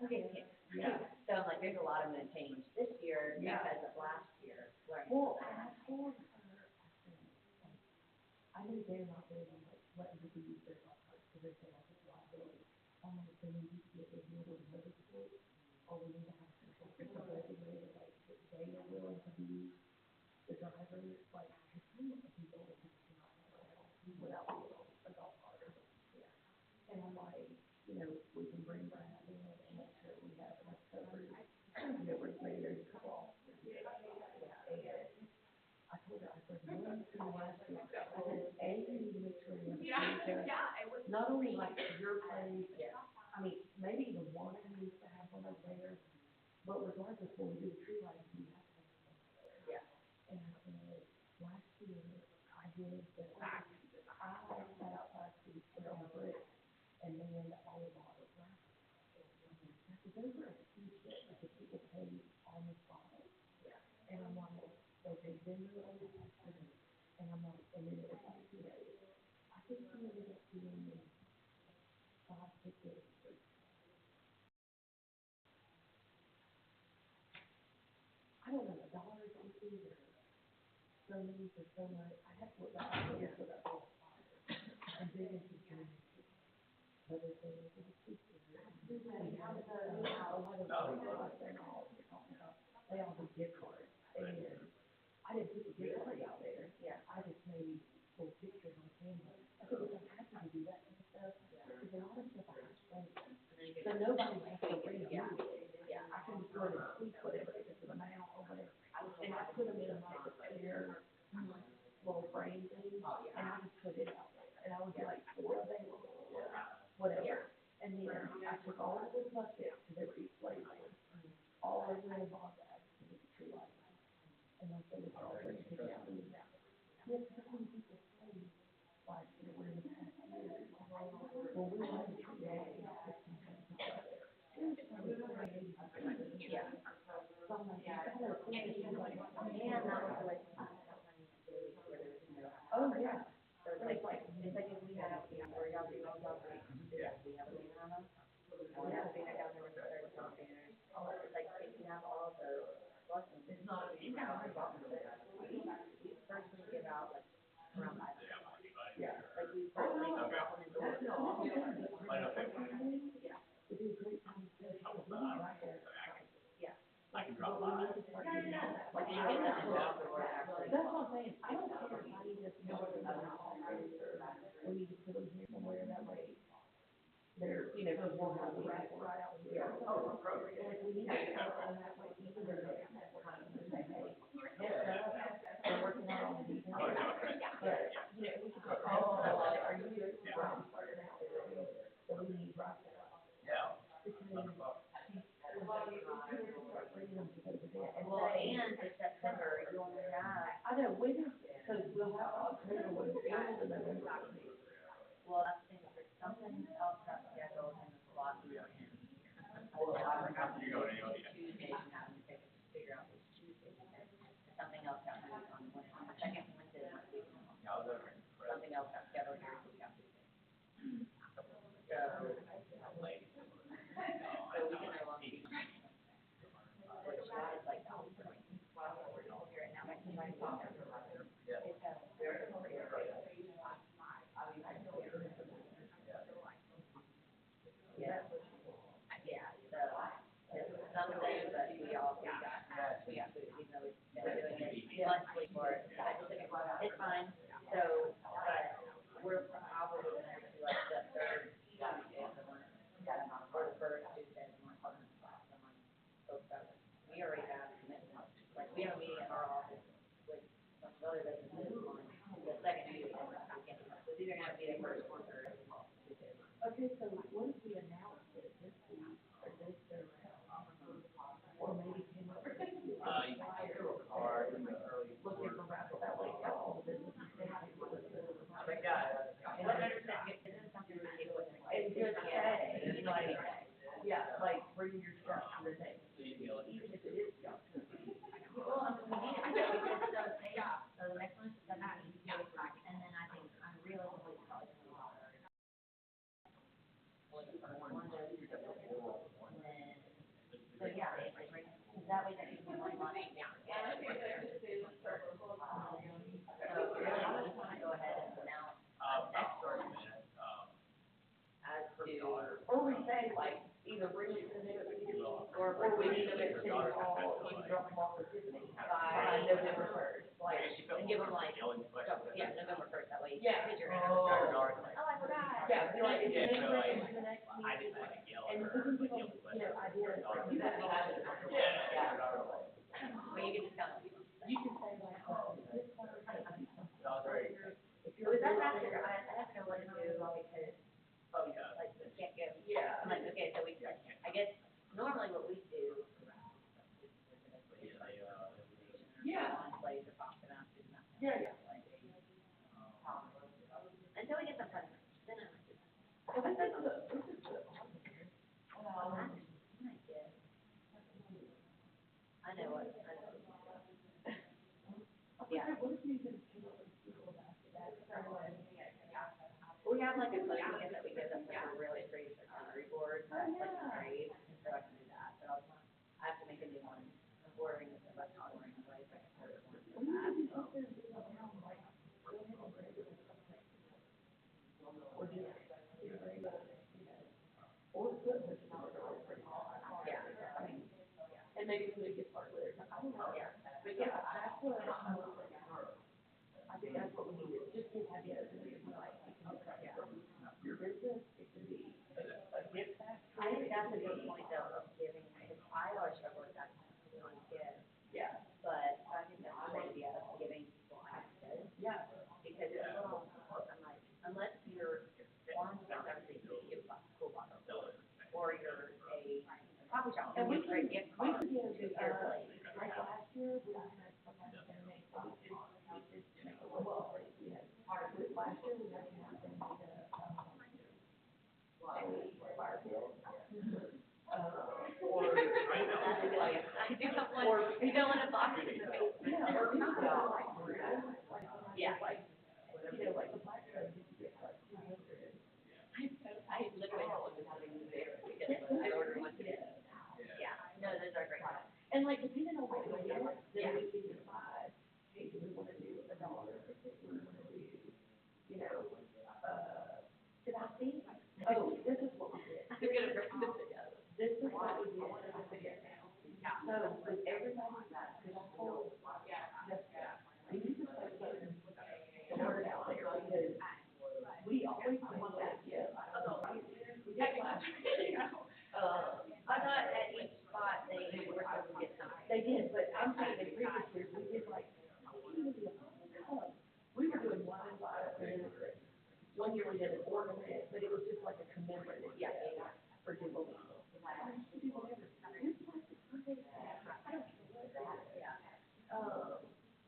okay. Yeah. So I'm like, there's a lot of going to change this year because of last year. Well, and I told her, I knew they're not going to like letting people use their offers because they say like it's liability. I'm like, so we need to get a deal with another school, or we need to have people designated like that they are willing to be the driver, like, because some of the people that just cannot without a golf cart. Yeah. And I'm like, we can bring that in and make sure we have enough coverage. We're maybe there's a couple officers. Yeah. And I told her, I said, one thing last year, I said, you need to make sure you have not only like your place, I mean, maybe even one needs to have one up there, but regardless, when we do the tree lighting, we have to have one there. Yeah. And I said, last year, I did the, I sat outside to put on the brick, and then all of our glass. I said, those are a huge hit, because people pay on the spot. Yeah. And I'm like, okay, then they're on the spot, and I'm like, and then it was like, I think we ended up doing 5 tickets. I don't know, $1.50 or so many for so much. I have to look back and guess what that was. And big is the dream. They all do gift cards, and I didn't put the gift card out there, I just made little pictures on camera. I said, well, I'm happy to do that kind of stuff, because a lot of stuff I have friends, so nobody has to redo it. I can just go ahead and tweak whatever, if it's an amount or whatever, and I put them in like a clear, little frame thing, and I just put it out there, and I would get like 4 available, whatever. And then I took all of the buckets, because they were each labeled, all over in a ball bag, to get the tree light. And once they was all ready to go out, and yes, because when people say, like, you know, we're in the past year, well, we had a tree day, 15 people out there. Yeah. So I'm like, I gotta think that you're like, And that was like, oh, yeah. so it's like if we have, you know, where y'all do all y'all do, we have a banner on us. We have a banner down there with the 30 banners. It's like, if you have all those blessings, it's not, you have a problem with it. We personally give out like around 5. Yeah. Like we personally drop them in doors. Yeah. It'd be a great time to say, hey, we need right there. Yeah. I can drop by. Like, you get that Like you get that to off the word actually. That's what I'm saying, I don't care if I need to know whether they're office or we need to put them here somewhere, that way. They're, you know, because we'll have the raffle right out here. Oh, like, we need to have them that way, even though they're not working, to say, hey, heads up, we're working on all the details. But, you know, we could just, are you good? Right, starting out there, so we need right there. Yeah. Because start bringing them to those events. And Well, say, and it's September, you only have, I know, when is, so we'll have October, when it's the November. well, that's the thing, if there's something else that's scheduled in the slot you're in. I forgot to do Tuesdays, you have to figure out which Tuesdays. Something else got moved on the second Wednesday of the week. Something else got scheduled here, so we got Tuesday. So we can no longer be. Which is like, now, next time I talk. It's a very, yeah, it's Sunday, but we got food, even though we've been doing it monthly for, it's fine. So, but we're probably gonna do like the third Tuesday of the month, or the first Tuesday of the month, we already have commitments, like, we have a meeting at our office with some other businesses on the second Tuesday, so it's either gonna be the first one or Tuesday. Okay, so what if we announce it this week, or this Thursday, or maybe came up with You can do a card in the early. looking for raffle, that way all the businesses say, I think we're I think, yeah. 100%, this is something that people would. and just say, like, yeah, like, bring your stuff to the day, even if it is junk. Well, I think we did so, so the next one is 17, and then I think, I'm realistically probably gonna do for the first one, and then, so yeah, that way that you can one month. So really, I just wanna go ahead and announce next one as to, Or we say, like, either bring it to the next meeting, or we need to make City Hall, you can drop them off with Tiffany by November 1st, like, and give them like, yeah, November 1st, that way. Yeah. Because you're gonna start, oh, I forgot. yeah, be like, if you Yeah, make so it like, into the next I meeting, didn't want to yell. and at we her, can give but them, yell you know, ideas, like, you Yeah. Well, you can just tell them. you can say like, oh, this one, That was very good. if It you're. was that after, I have to know what to do, because, Oh, yeah. like, we can't go. Yeah. I'm like, okay, so we, I guess, normally what we do. Yeah. One place or pop it out, do nothing. Yeah, yeah. Until we get some fun, then I'm like, Well, this is the. I know what, yeah. What if you just came up with people about that? We have like a coding kit that we give them for really pretty charcuterie board, that's like great, so I can do that, but I have to make a new one, I'm ordering this about ordering the way, so I can order one for that. Or just, or put $100 for Yeah. I mean, and maybe we get started with it, I don't know. Yeah. But yeah, that's what I think that's what we need, is just to have the ability to be like, it can be your business, it can be a gift basket. I think that's a good point though of giving, because I always struggle with that when I give, Yeah, but I think that's a good idea of giving people access. yeah, Because it's a little, I'm like, unless you're on something, you buy a school bottle, or you're a coffee shop, and we you get a could, gift we card could to get your a, place. like last year, we had somebody that made, we did make a little, we had, last year, we had one thing, a fire bill. Or. That's a good idea. I do have one, you know, in a box in the basement. Yeah, or people that are like, Yeah. like, you know, like the black code, you get like 200. I literally don't want to have any there because I ordered one today. Yeah, no, those are great. And like, depending on what we get, then we can decide, hey, do we wanna do $1? Do we wanna do, you know, did I see? Oh, this is what we did. I'm gonna bring this together. This is what we did. So with everybody, because I told Jessica, we need to start getting the word out there because we always want that gift. We did last year. I thought at each spot they were supposed to get something. They did, but I'm saying in previous years, we did like, we were doing wine bottles and one year we did an ornament, but it was just like a commemorative gift for Jubilee.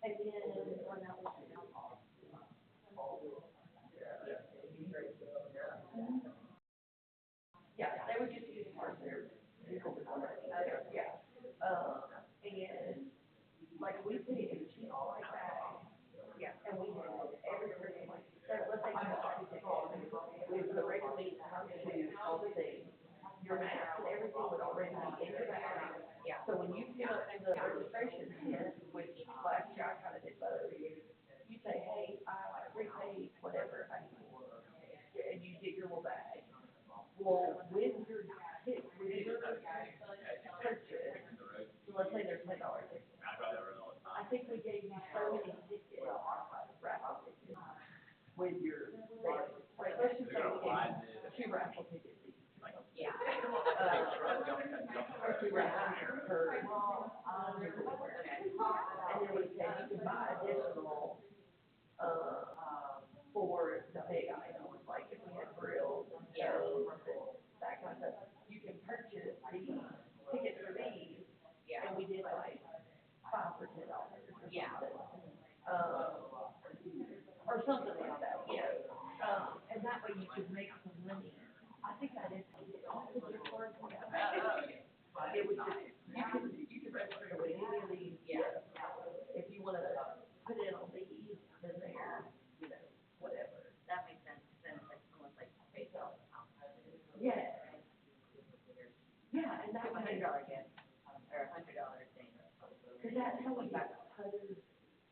And then when I was. Yeah, they would just use part of their, yeah, and like we put it in a sheet like that. Yeah, and we had every person, like, so let's say you have we put a regular meeting time to all the things. Your mask and everything would already be in your bag. Yeah. So when you get up to the registration desk, which last year I kind of did both, you say, hey, I prepaid whatever I need, and you get your little bag. Well, with your purchase, so let's say there's $10 tickets. I think we gave you so many tickets, raffle tickets, with your, like, let's just say we gave you 2 raffle tickets each. Yeah. Or 2 raffles per, and then we said you could buy additional, for the big items, like if we had grills and stoves, that kind of stuff. You can purchase these tickets for these, Yeah. and we did like 5 for $10 or Yeah. something. Or something like that, you know, and that way you could make some money. I think that is, also your card, it was just, you could register with any of these, if you wanna put it on these, then they're, you know, whatever. That makes sense, then it's like almost like PayPal. Yeah. Yeah, and that way, $100 gift, or $100 thing. cause that's how we got putters,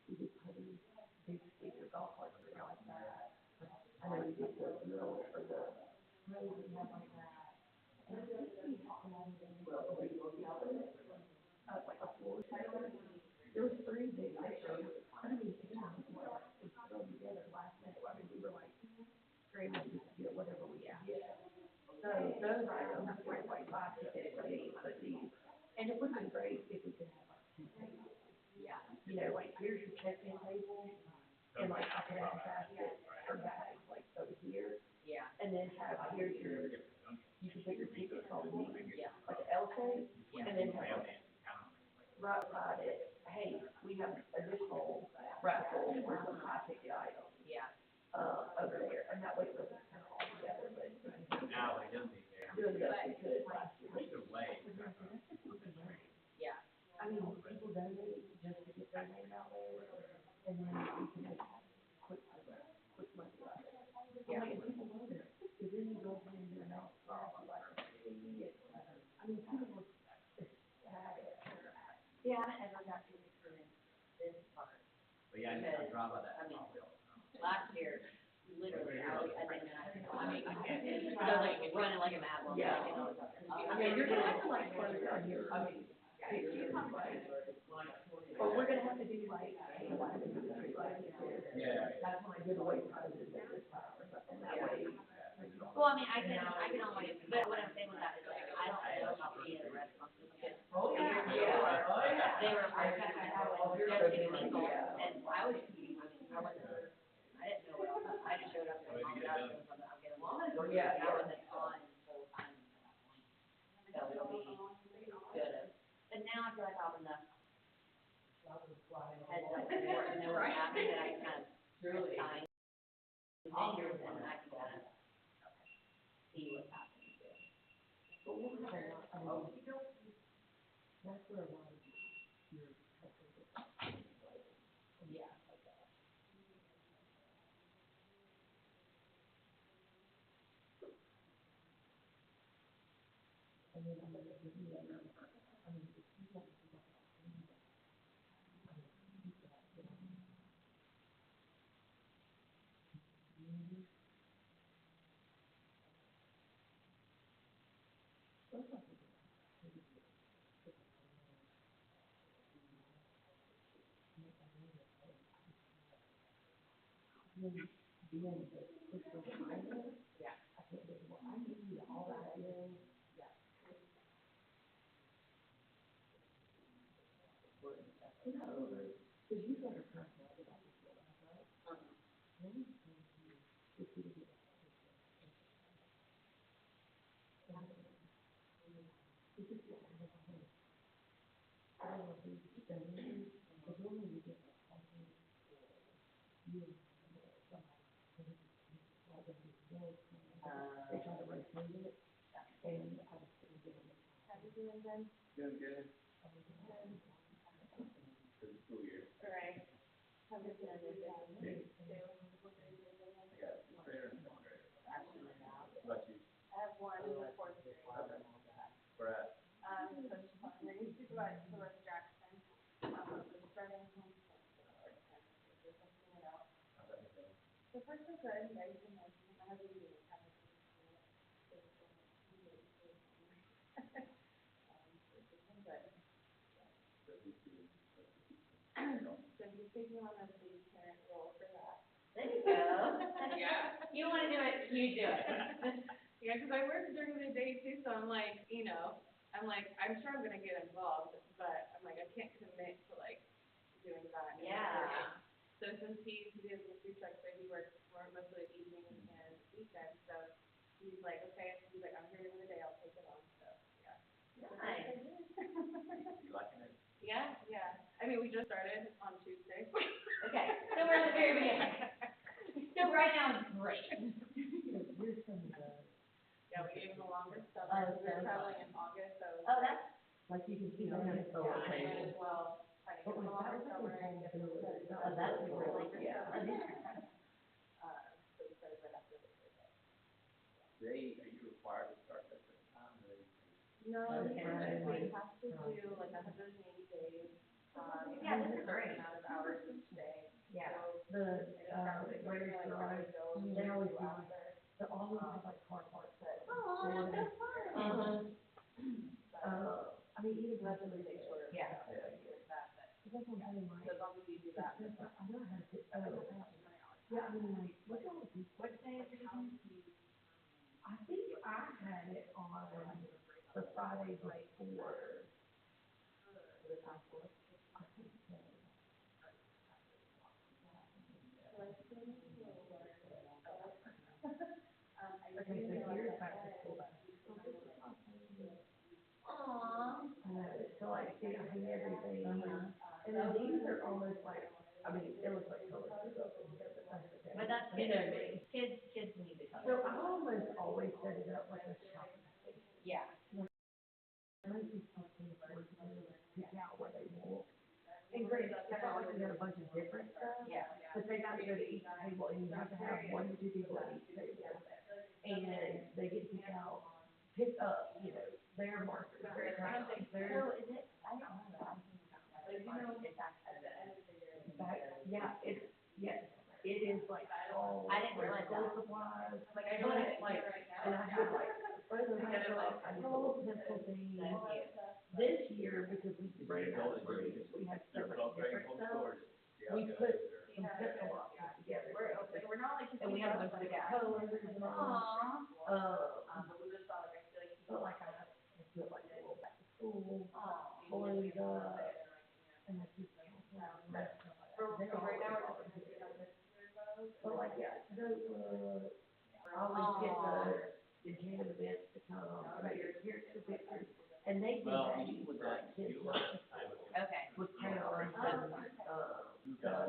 we did putters, big sticker golf carts, like that. I know we did the little, or the rose and stuff like that. And I think we had a lot of them, like a floor tiler. There was 3 big items. I mean, we throw together last minute. I mean, we were like, screaming just to get whatever we could get. So those items were like 5 tickets for these, but these, and it would have been great if we could have like 2 tables. Yeah. You know, like here's your check-in table, and like I could have a basket or bags like over here, Yeah. and then have here's your, you can put your tickets on these, Yeah. like an L shape, Yeah. and then have right beside it, hey, we have additional raffle for some high ticket items, Yeah. over there, and that way it wasn't kind of all together, but Now, it doesn't be there. doing the best we could last year. Either way. Yeah. I mean, people donate just to get their name out there, and then we can make quick money out of it. Yeah. And people love it, because then you go in and you're not, like, I mean, people were ecstatic. Yeah, I never got to experience this part. But yeah, I didn't drive by that. I mean, last year, literally, I didn't know. I mean, I was like running like a mad woman. Yeah. Yeah, you're gonna have to like close down here, I mean, or we're gonna have to do like, Yeah. that's when I give away prizes at this time or something, that way. Well, I mean, I can always, but what I'm saying with that is like, I don't know how many of the restaurants will get. Oh, yeah. They were, just getting legal, and I was, I didn't know what else, I just showed up and mom and dad was on the, I'll get them. Yeah. That wasn't on, so it'll be good. But now I feel like I'll have enough heads up before I know what's happening, that I can kind of sign things, and I can kind of see what's happening too. But we'll have a lot, I mean, that's where a lot of your yeah. And then I'm gonna give you that number. I mean, if you want to do that, I mean, you got, you know. Yeah. I can't do it, well, I need you to all that in, yeah. No, because you got a contract about this, right? Let me tell you, if you do that. This is what I'm gonna do. I don't know if you done it, but normally you get like something, you and somebody, they try to rotate it, and I was sitting there. How you doing, Ben? Doing good. For the school year. Right. How was it? I got 300 and some grade. What about you? I have one in the fourth grade. Where at? Coach Connery, supervisor Phyllis Jackson, starting home. How's that going? The first was good, yeah, you can mention, I have a meeting, So he's taking on a big parent role for that. There you go. Yeah. You wanna do it, you do it. Yeah, cause I work during the day too, so I'm like, I'm sure I'm gonna get involved, but I'm like, I can't commit to like doing that. Yeah. So since he has the food truck, so he works for mostly evenings and weekends, so he's like, okay, he's like, I'm here during the day, I'll take it on, so, yeah. Nice. You liking it? Yeah, yeah. I mean, we just started on Tuesday. Okay, so we're at the very beginning. So right now it's great. Yeah, we gave him the longest stuff. We're traveling in August, so. Oh, that's. Like you can see that it's so Yeah, crazy. might as well kind of give him a longer summer and get him. Oh, that's really, yeah. So we started right after Labor Day. Are you required to start at a certain time or they? No, we have to do like 180 days. Yeah, this is a certain amount of hours each day. Yeah. So, Raiders garage, they always do, they always have like car parts that. oh, that's fun. I mean, even. That's a really short. Yeah. That, That's what I'm saying, like. so as long as you do that. I know how to get, yeah, I mean, like, look at all the people, what day is it? I think I had it on the Friday before. Okay, so here's back to school. Aww. So like, see, I hang everything, and then these are almost like, I mean, it looks like colors up in here, but that's okay. But that's You know me. kids need to color. So I almost always set it up like a shopping space. Yeah. Most people can afford to pick out what they want. And great, it's not like we got a bunch of different stuff. Yeah. But they got to go to each table, and you have to have 1 to 2 people at each table. And they get to pick up, you know, their markers, their crayons, their. So is it, I don't know, I think, it's actually. Yeah, yes, it is like all. I didn't realize school that. supplies. Like, I But know it like, right now. and I have like I told Pennsylvania this year, because we ran out of room, we had so much different stuff. We put some pencil boxes together. We're not like. And we had a bunch of different colors and all. But like I put like a little back to school, boys, and I just. But like, yeah, I always get the jam events to come, here's the pictures, and they do that, like, kids, Okay. with crayons and,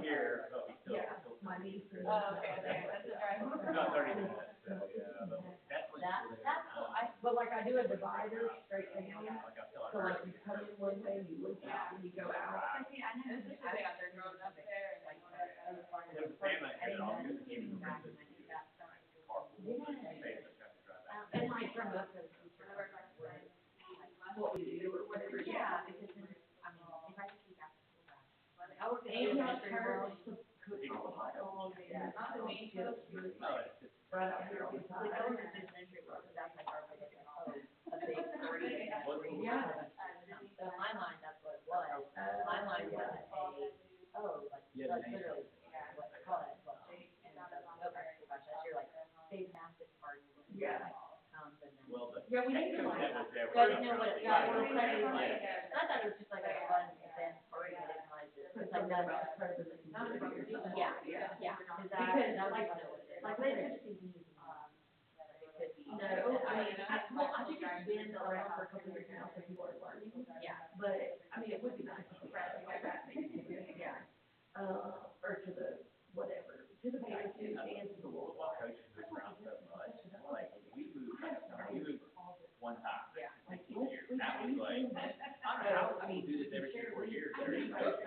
Here, but we still. yeah, my niece and. Oh, okay, that's the drive. About 30 minutes, so, yeah, but that's when. That's what But like I do a divider straight down, Like I feel so like you come in one way, you look out, and you go out. I know, especially out there growing up there, and like, I was finding. There was a family I here, didn't all know good, this getting getting back, back. and I knew that stuff. Carpool. Favorite kind of drive out. And like from the, what we do or whatever. Yeah, because then, I mean, if I could keep after school back. I work in And not elementary her, world. to cook all the hot dogs, and Not the main just Oh, it's just. right out here all the time. Like, I work in elementary world, so that's like our biggest, a big 30. Yeah. So in my mind, that's what it was. My mind wasn't like, Yeah, that's literally what they call it, well, and so, okay, gosh, that's your like, big massive party. Yeah. Comes and then. Well, the. Yeah, we need to extras like. that was there So I were didn't know what it Yeah. was. Yeah. I thought it was just like a fun event party, I didn't realize it. It's It's like like that that. about president. Yeah, yeah, because I Because know like, what it is. like they just think easy. It could be. No, I mean, well, I think it's been around for a couple of years now, so people are learning. Yeah. But, I mean, it would be nice if we had like that, maybe, yeah. Or to the, whatever, to the bigger two and to the little. Football coaches move around so much, like, we moved one time. Yeah. Like 2 years, that was like, I mean, do this every 3 or 4 years, every coach.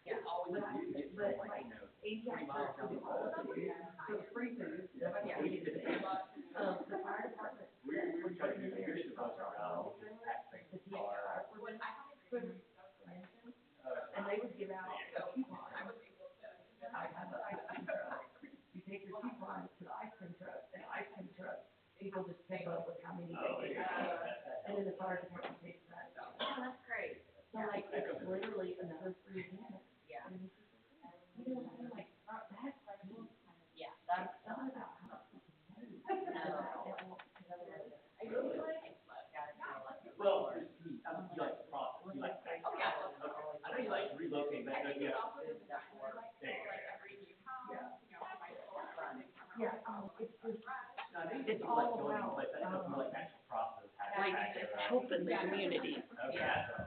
Yeah. Always do get But from like, like, you know, 80 miles down the road, so it's free food. Yeah. we did it. The fire department. We're trying to do this bus around, just pack things in the car. And they would give out coupons. I have an ice cream truck. You take your coupons to the ice cream truck, and the ice cream truck, people just pay up with how many they get. And then the fire department takes that. Oh, that's great. So like, it's literally another free event. Yeah. And you know, I'm like, that's cool. Yeah, that's, It's not about how much we can do. no. I really like it. Well, you like the process, you like that. Oh, yeah. I know you like relocating, but yeah. Yeah, it's just, No, I think it's you like all going in about, place, I think you like the actual process, how Like, to pack it, right? helping the community. Okay, Yeah. so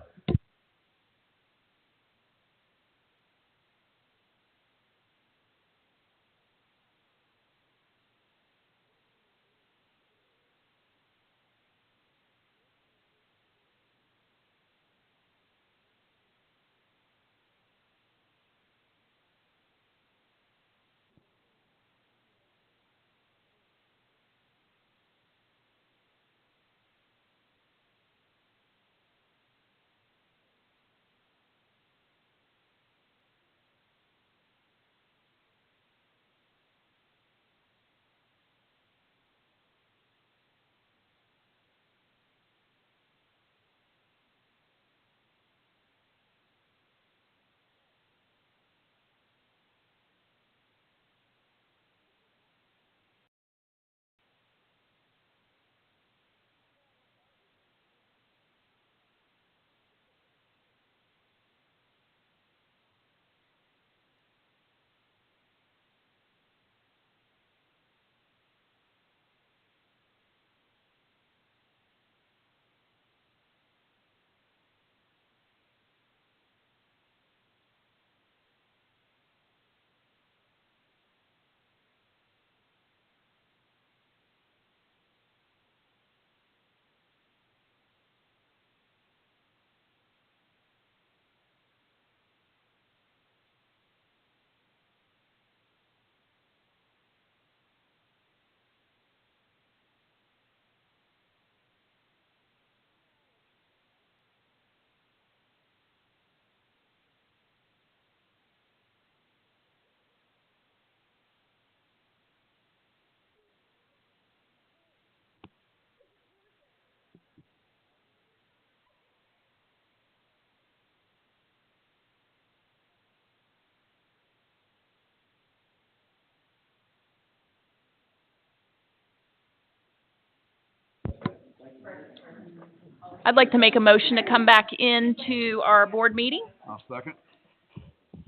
I'd like to make a motion to come back into our board meeting. I'll second.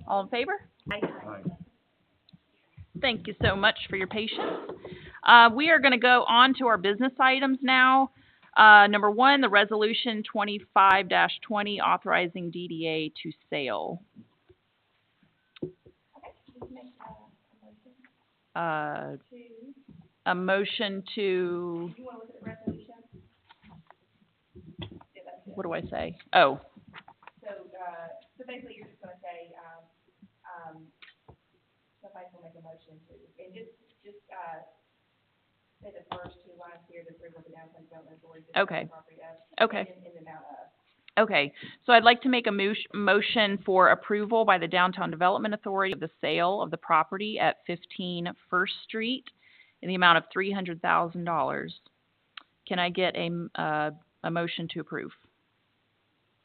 All in favor? Aye. Thank you so much for your patience. We are going to go on to our business items now. Number one, the resolution 25-20 authorizing DDA to sale. A motion to, what do I say? Oh, So basically, you're just gonna say, somebody will make a motion to, and just, say the first two lines here, the approval of the downtown development authority. just Okay. property of, okay. in the amount of. Okay, so I'd like to make a motion for approval by the Downtown Development Authority of the sale of the property at 15 First Street in the amount of $300,000. Can I get a motion to approve?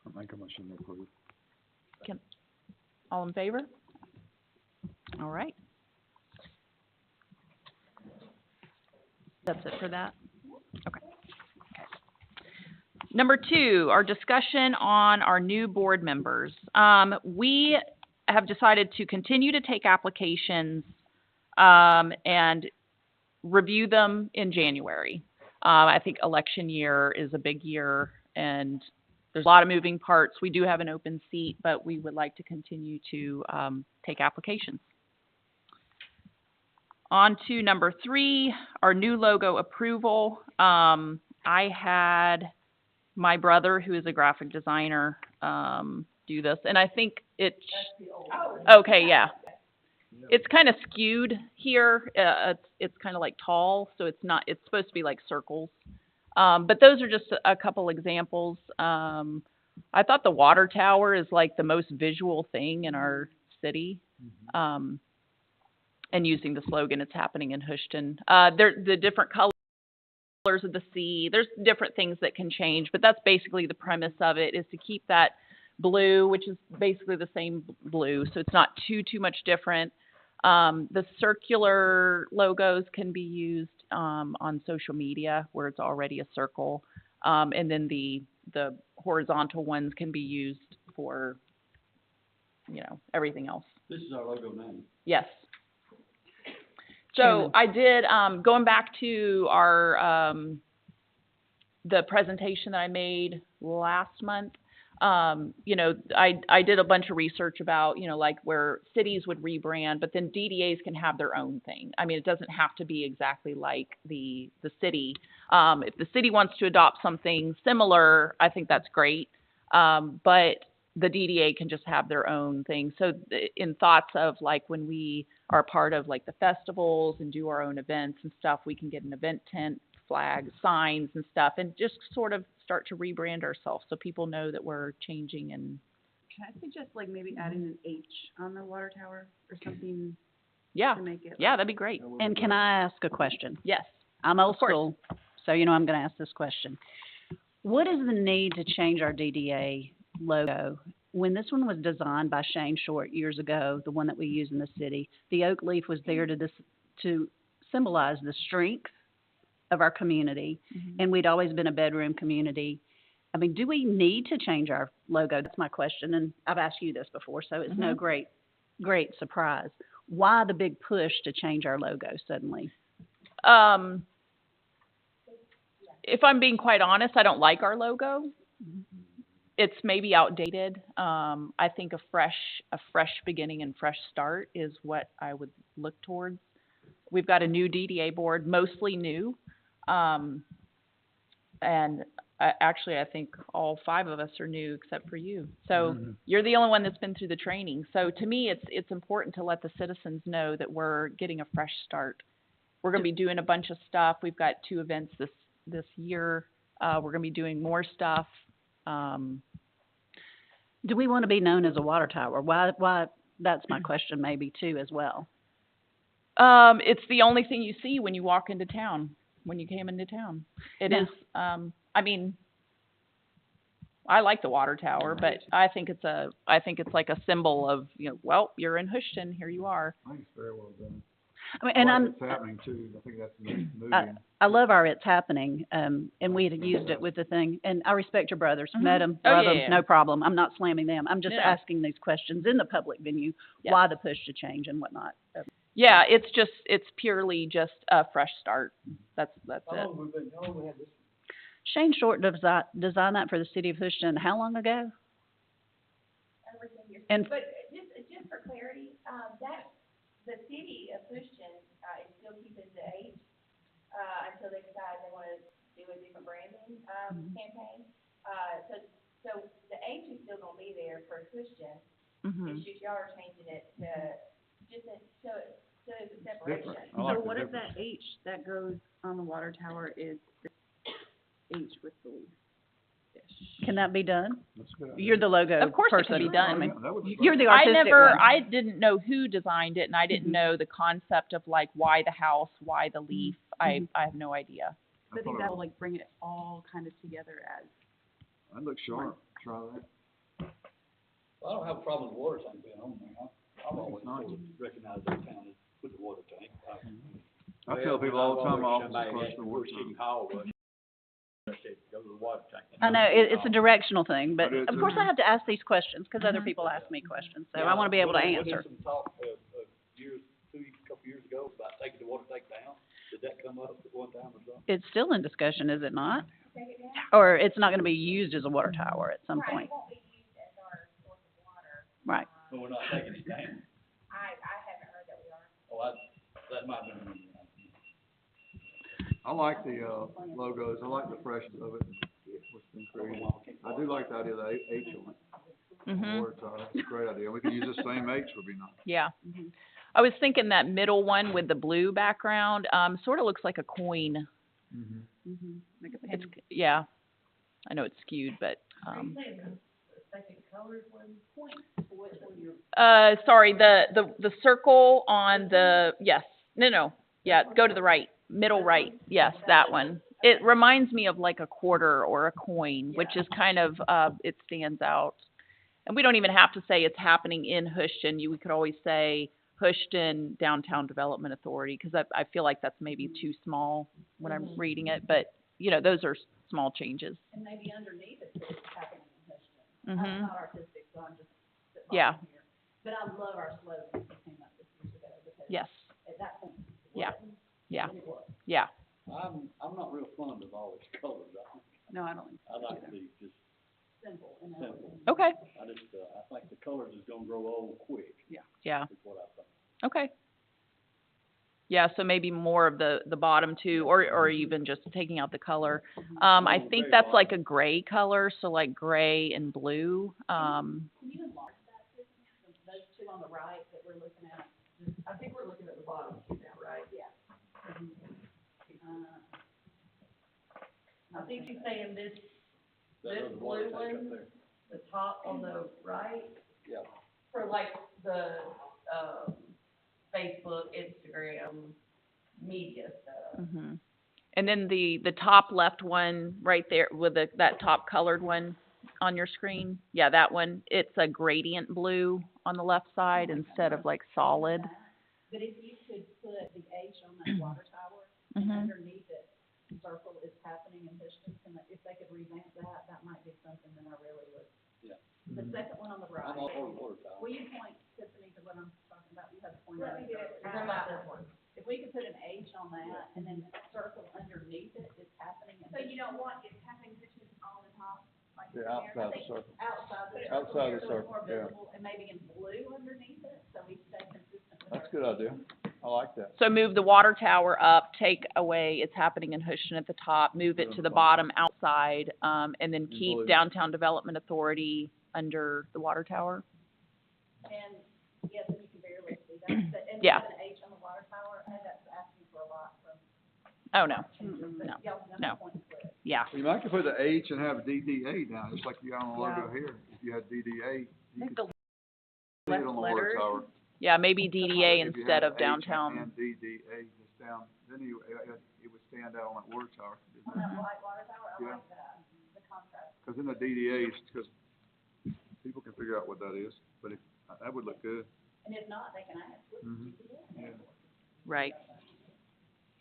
I'll make a motion to approve. All in favor? All right. That's it for that? Okay. Number two, our discussion on our new board members. We have decided to continue to take applications and review them in January. I think election year is a big year and there's a lot of moving parts. We do have an open seat, but we would like to continue to take applications. On to number three, our new logo approval. I had my brother, who is a graphic designer, do this, and I think it's, okay, yeah. It's kind of skewed here, it's kind of like tall, so it's not, it's supposed to be like circles. But those are just a couple examples. I thought the water tower is like the most visual thing in our city. And using the slogan, it's happening in Houston. The different colors of the sea, there's different things that can change, but that's basically the premise of it, is to keep that blue, which is basically the same blue, so it's not too much different. The circular logos can be used on social media where it's already a circle, and then the horizontal ones can be used for, you know, everything else. This is our logo now. Yes. So I did, going back to our, the presentation that I made last month, you know, I did a bunch of research about, you know, like where cities would rebrand, but then DDAs can have their own thing. I mean, it doesn't have to be exactly like the city. If the city wants to adopt something similar, I think that's great. But the DDA can just have their own thing. So in thoughts of like when we are part of like the festivals and do our own events and stuff, we can get an event tent, flags, signs and stuff, and just sort of start to rebrand ourselves so people know that we're changing. And Can I suggest like maybe adding an H on the water tower or something yeah, to make it? yeah, that'd be great. And can I ask a question? Yes. I'm old Of course. school, so you know I'm gonna ask this question. What is the need to change our DDA logo? When this one was designed by Shane Short years ago, the one that we use in the city, the oak leaf was there to symbolize the strength of our community, and we'd always been a bedroom community. I mean, do we need to change our logo? That's my question, and I've asked you this before, so it's no great surprise. Why the big push to change our logo suddenly? If I'm being quite honest, I don't like our logo. It's maybe outdated. I think a fresh beginning and fresh start is what I would look towards. We've got a new DDA board, mostly new. And actually, I think all 5 of us are new except for you. So you're the only one that's been through the training. So to me, it's important to let the citizens know that we're getting a fresh start. We're going to be doing a bunch of stuff. We've got 2 events this year. We're going to be doing more stuff. Do we want to be known as a water tower? Why? That's my question maybe too as well. It's the only thing you see when you walk into town, when you came into town. It is, I mean, I like the water tower, but I think it's like a symbol of, you know, well, you're in Houston, here you are. I think it's very well done. I mean, and I like I'm, it's happening too, I think that's moving. I love our It's Happening, and we had used it with the thing, and I respect your brothers, Mhm. met them, Oh, love yeah, them, yeah. no problem. I'm not slamming them. I'm just No. asking these questions in the public venue, Yeah. why the push to change and whatnot. Yeah, it's purely just a fresh start. That's How it. long have we been, how long we had this? Shane Short designed that for the city of Houston, how long ago? Over 10 years. And- But just for clarity, that, the city of Houston, is still keeping the H, until they decide they wanna do a different branding, campaign. So the H is still gonna be there for Houston. Mhm. It's just y'all are changing it to, just to show it, so there's a separation. I like So the what if difference. that H that goes on the water tower is the H with the fish? Can that be done? That's a good idea. You're the logo Of course it person. can be Oh, done. yeah, that would look You're the great. artistic one. I didn't know who designed it, and I didn't Mhm. know the concept of like why the house, why the leaf. Mhm. I have no idea. So I think thought that'll like bring it all kind of together as. That looks sharp, try that. Well, I don't have a problem with the water tank being on there. I've always nice. sort of recognized that town as with the water tank. I tell people all the time, I office Somebody across asked the me water where City Hall was. I said, go to the water tank. I know, it's a directional thing, but It is, of course isn't I have to ask these questions, because other Mhm. people ask me questions, so I wanna be able to Wasn't answer. some talk, couple years ago about taking the water tank down? Did that come up at one time or something? It's still in discussion, is it not? Take it down? Or it's not gonna be used as a water tower at some Right, point, it won't be used as our source of water. right? No, we're not taking it down. I haven't heard that we are. Oh, that might have been. I like the, logos, I like the freshness of it, what's been created. I do like the idea of the H on it, Mhm. water tower, that's a great idea, we could use the same H would be nice. Yeah. Mhm. I was thinking that middle one with the blue background, sort of looks like a coin. Mm-hmm. Mhm. Like a It's, pen. yeah. I know it's skewed, but, sorry, the circle on the, yes, no, yeah, go to the right, middle right, yes, that one. It reminds me of like a quarter or a coin, which is kind of, it stands out. And we don't even have to say it's happening in Houston, we could always say Houston Downtown Development Authority, because I feel like that's maybe too small when I'm reading it, but, you know, those are small changes. And maybe underneath it, it's happening in Houston. Mhm. not artistic, so I'm just spitballing Yeah. here. But I love our slogan that came up this years ago, because Yes, at that point, it Yeah. wasn't, yeah, and it was. yeah. I'm not real fond of all its colors. No, I don't think I like to be just simple and simple. Okay, I think the colors is gonna grow old quick, yeah, is what I think. okay. Yeah, so maybe more of the bottom two, or even just taking out the color. I No, think gray that's bottom. like a gray color, so like gray and blue. Can you enlarge that, Tiffany? Those two on the right that we're looking at? I think we're looking at the bottom two now, right? Yeah. I think you're saying this, That This other water blue tank up one? there. the top on the right, Yeah. for like the, Facebook, Instagram, media stuff. Mhm. And then the top left one, right there, with that top colored one on your screen, yeah, that one, it's a gradient blue on the left side instead of like solid. But if you could put the H on that water tower, and Mhm. underneath it, circle is happening in Houston, and if they could revamp that, that might be something that I really would. Yeah. The second one on the right. I'm all for the water tower. Will you point, Tiffany, to what I'm talking about? You had to point Let out. me do it. It's about this one. If we could put an H on that, and then circle underneath it, it's happening in So you don't want it happening just on the top, like Yeah, there? I outside the think circle. outside the circle. Outside the so it's circle, more yeah. visible, and maybe in blue underneath it, so we stay consistent with That's our. a good idea, I like that. So move the water tower up, take away it's happening in Houston at the top, move it to the bottom outside, and then keep blue. Downtown Development Authority under the water tower. And, yes, and you can barely see that, but, and Yeah. have an H on the water tower, I know that's asking for a lot from Oh, no, changes, but No. y'all know No. my point clear. yeah. You might could put the H and have DDA down, just like you got on the logo here, if you had DDA, you Make could the see it on the water letters. tower. Yeah, maybe DDA If you instead had of H downtown. And DDA just down, then it would stand out on that water tower. On that white water tower, I Yeah. like that, the contrast. Cause in the DDAs, cause people can figure out what that is, but that would look good. And if not, they can ask, what Mhm. did you do? Yeah. Right.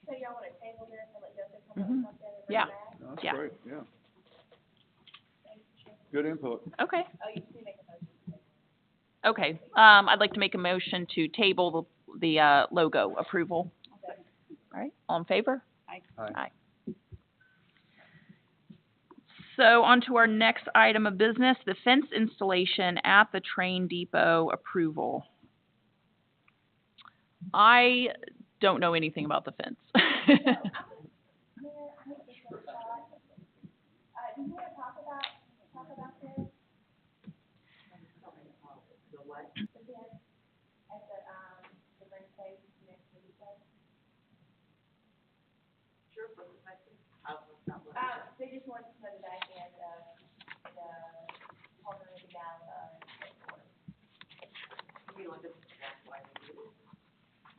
So y'all wanna table this and let Joseph come up Mhm. with something and bring Yeah. it back? No, That's Yeah. great, yeah. Good input. Okay. Oh, you just need to make a motion. Okay, I'd like to make a motion to table the logo approval. All right, all in favor? Aye. Aye. So on to our next item of business, the fence installation at the train depot approval. I don't know anything about the fence. They just wanted to know the back end of the partner with the gala.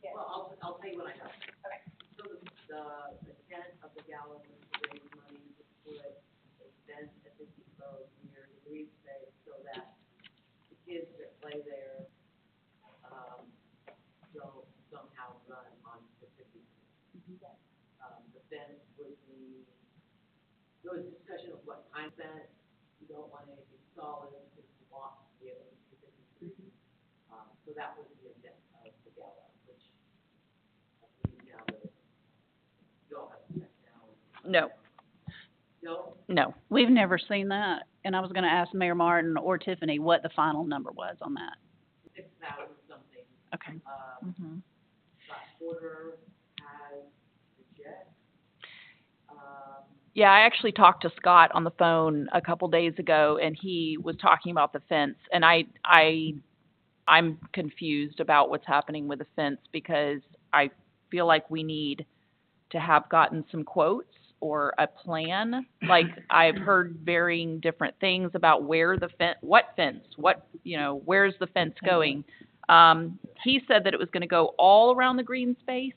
Yes. Well, I'll tell you what I know. Okay. So the intent of the gala was to raise money to put a fence at the depot near the green space so that the kids that play there, don't somehow run on specific. The fence would be, there was discussion of what kind of fence, you don't want anything solid, because you want to be able to see the street. So that was the intent of the gala, which I believe now that you all have checked now. No, No? no. We've never seen that, and I was gonna ask Mayor Martin or Tiffany what the final number was on that. 6,000 something. Okay. Mhm. Scott Porter has the jet. Yeah, I actually talked to Scott on the phone a couple days ago, and he was talking about the fence, and I'm confused about what's happening with the fence because I feel like we need to have gotten some quotes or a plan. Like, I've heard varying different things about where the fence, where's the fence going? He said that it was gonna go all around the green space.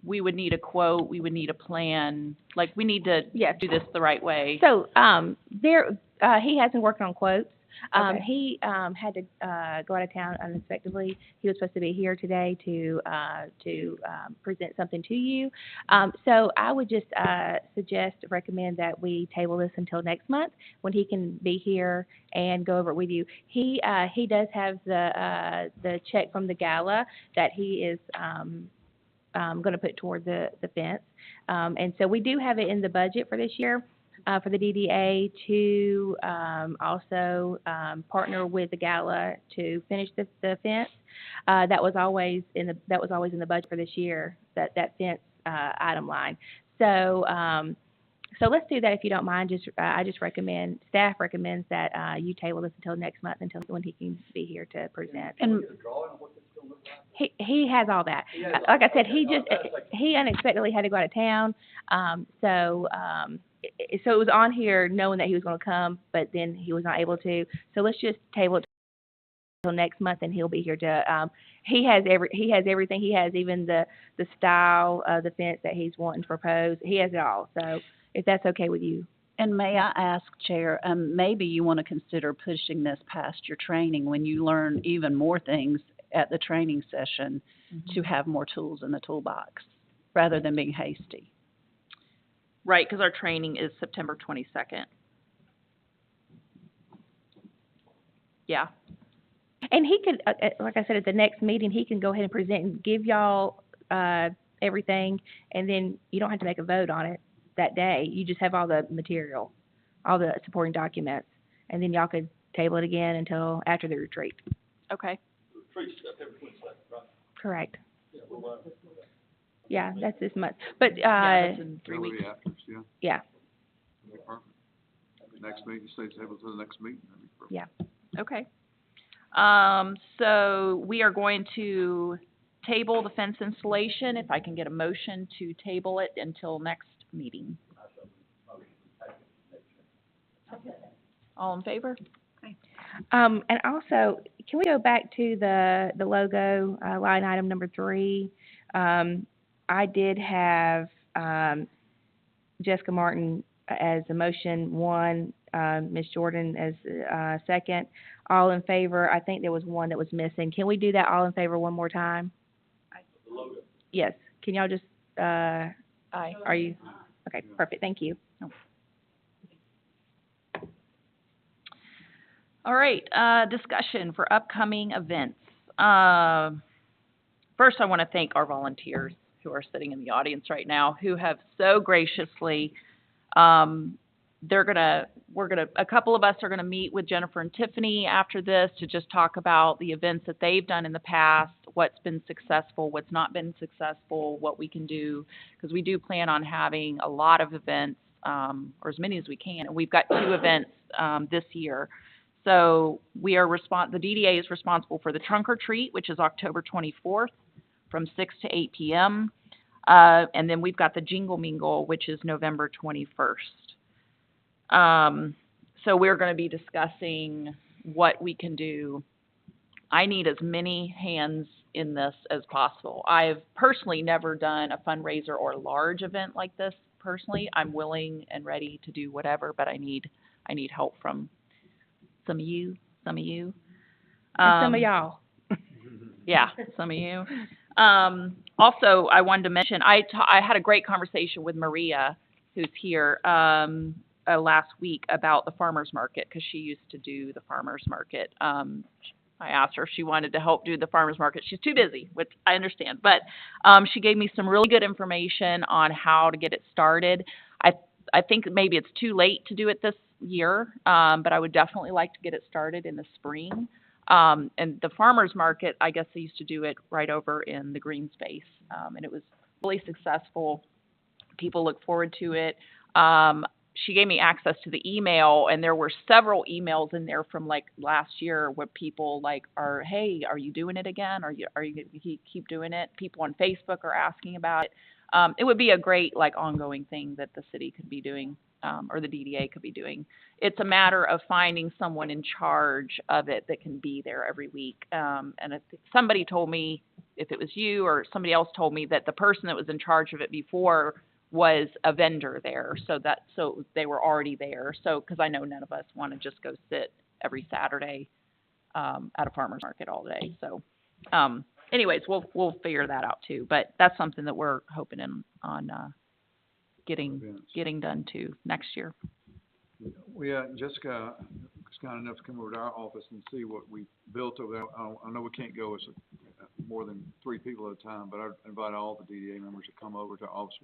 We would need a quote, we would need a plan, like, we need to Yes. do this the right way. So, he has been working on quotes. Okay. He, had to, go out of town unexpectedly. He was supposed to be here today to present something to you. So I would just, recommend that we table this until next month when he can be here and go over it with you. He does have the check from the gala that he is, gonna put toward the fence. And so we do have it in the budget for this year, for the DDA to, also, partner with the gala to finish the fence. That was always in the budget for this year, that fence, item line. So, so let's do that if you don't mind. Staff recommends that, you table this until next month, until when he can be here to present. Can we get a drawing of what this is gonna look like? He has all that. He has all Like I that. said, Okay. he unexpectedly had to go out of town, so it was on here knowing that he was gonna come, but then he was not able to. So let's just table it till next month, and he'll be here to, he has everything. He has even the style of the fence that he's wanting to propose. He has it all, so if that's okay with you. And may I ask, Chair, maybe you want to consider pushing this past your training when you learn even more things at the training session to have more tools in the toolbox, rather than being hasty. Right, because our training is September 22nd. Yeah, And he could, like I said, at the next meeting, he can go ahead and present and give y'all, everything, and then you don't have to make a vote on it that day. You just have all the material, all the supporting documents, and then y'all could table it again until after the retreat. okay. Retreat September 22nd, right? Correct. Yeah, well, Yeah, that's this month. But, Yeah, that's in 3 That would weeks. be after, yeah. yeah, Okay, perfect. Next meeting, stay table to the next meeting. That'd be perfect. yeah. Okay. So we are going to table the fence installation, if I can get a motion to table it until next meeting. All in favor? And also, can we go back to the logo, line item number 3? I did have, Jessica Martin as a motion 1, Ms. Jordan as, second. All in favor, I think there was one that was missing. Can we do that all in favor one more time? The logo. Yes, can y'all just, Aye. are you, okay, perfect, thank you. All right, discussion for upcoming events. First, I want to thank our volunteers who are sitting in the audience right now, who have so graciously, a couple of us are gonna meet with Jennifer and Tiffany after this to just talk about the events that they've done in the past, what's been successful, what's not been successful, what we can do, because we do plan on having a lot of events, or as many as we can, and we've got 2 events, this year. So the DDA is responsible for the trunk or treat, which is October 24th from 6 to 8 p.m. And then we've got the Jingle Mingle, which is November 21st. So we're going to be discussing what we can do. I need as many hands in this as possible. I've personally never done a fundraiser or a large event like this personally. I'm willing and ready to do whatever, but I need help from some of you. And some of y'all. Yeah, some of you. Also, I wanted to mention, I had a great conversation with Maria, who's here, last week about the farmer's market, because she used to do the farmer's market. I asked her if she wanted to help do the farmer's market. She's too busy, which I understand, but she gave me some really good information on how to get it started. I think maybe it's too late to do it this year, but I would definitely like to get it started in the spring. And the farmer's market, I guess they used to do it right over in the green space, and it was really successful. People look forward to it. She gave me access to the email, and there were several emails in there from like last year where people hey, are you doing it again? Are you going to keep doing it? People on Facebook are asking about it. It would be a great ongoing thing that the city could be doing, or the DDA could be doing. It's a matter of finding someone in charge of it that can be there every week. And if somebody told me, if it was you or somebody else told me, that the person that was in charge of it before was a vendor there, so they were already there. So, because I know none of us want to just go sit every Saturday at a farmer's market all day. So, anyways, we'll figure that out too. But that's something that we're hoping on getting done too next year. Jessica was kind enough to come over to our office and see what we built over there. I know we can't go as more than 3 people at a time, but I invite all the DDA members to come over to our office.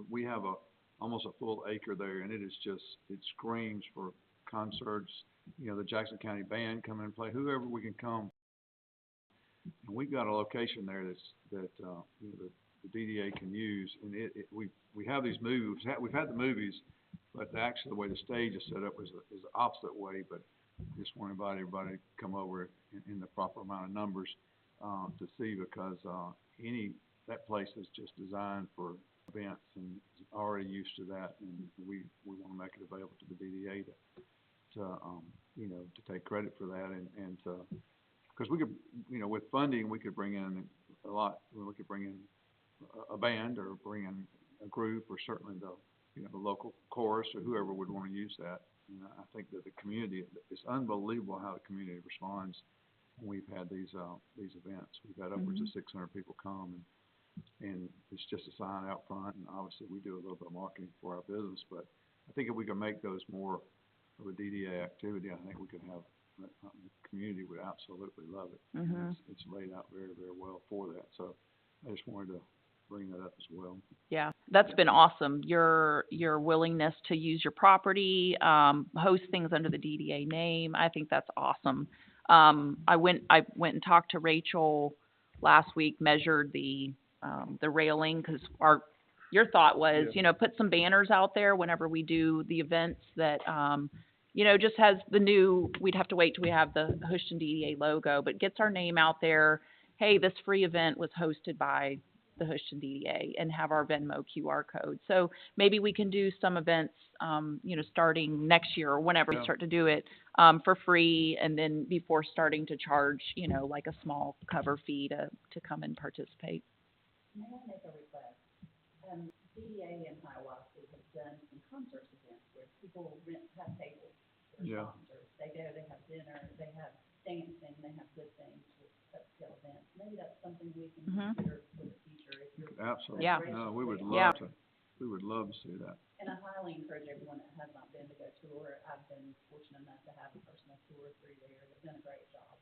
We have almost a full acre there, and it screams for concerts. You know, the Jackson County Band come in and play, whoever we can come. And we've got a location there that the DDA can use, and we have these movies. We've had the movies, but actually the way the stage is set up is the opposite way. But I just want to invite everybody to come over in the proper amount of numbers to see, because that place is just designed for events and is already used to that, and we want to make it available to the DDA to take credit for that, and because we could, with funding, we could bring in a lot. We could bring in a band, or bring in a group, or certainly the local chorus, or whoever would want to use that. And I think that the community, it's unbelievable how the community responds when we've had these events. We've had upwards of 600 people come, and it's just a sign out front, and obviously we do a little bit of marketing for our business, but I think if we can make those more of a DDA activity, I think we could have the community would absolutely love it. It's laid out very, very well for that. So I just wanted to bring that up as well. Yeah, that's been awesome. Your willingness to use your property, host things under the DDA name. I think that's awesome. I went and talked to Rachel last week, measured the railing, because your thought was, put some banners out there whenever we do the events that, just has we'd have to wait till we have the Houston DDA logo, but gets our name out there. Hey, this free event was hosted by the Houston DDA, and have our Venmo QR code. So maybe we can do some events, starting next year or whenever we start to do it, for free, and then before starting to charge, like a small cover fee to come and participate. May I make a request? DDA and Hiawassee have done some concert events where people have tables for sponsors. they go, they have dinner, they have dancing, they have good things with upscale events. Maybe that's something we can Mhm. consider for the future if you're. Absolutely. Yeah. No, we would Yeah. love to see that. And I highly encourage everyone that has not been to go tour. I've been fortunate enough to have a personal tour through there. They've done a great job.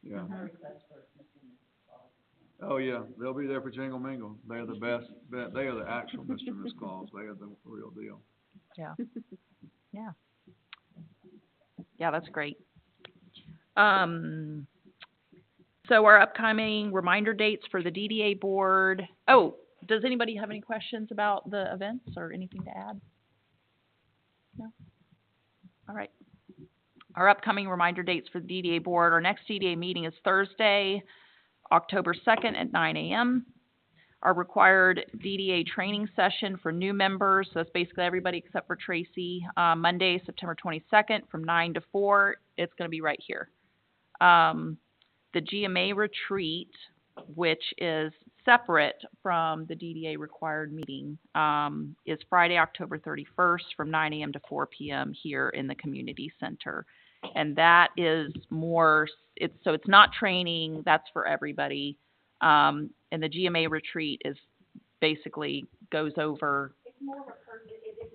Yeah. My request for Mr. and Mrs. Claus. Oh, yeah, they'll be there for Jingle Mingle. They are the best, they are the actual Mr. and Miss Claus. They are the real deal. Yeah. Yeah. Yeah, that's great. So our upcoming reminder dates for the DDA board. Oh, does anybody have any questions about the events or anything to add? No? All right. Our upcoming reminder dates for the DDA board. Our next DDA meeting is Thursday, October 2nd at 9 a.m. Our required DDA training session for new members, so that's basically everybody except for Tracy, Monday, September 22nd from 9 to 4. It's going to be right here. The GMA retreat, which is separate from the DDA required meeting, is Friday, October 31st from 9 a.m. to 4 p.m. here in the community center. And that is more, it's not training, that's for everybody. And the GMA retreat is basically goes over. It's more of a it's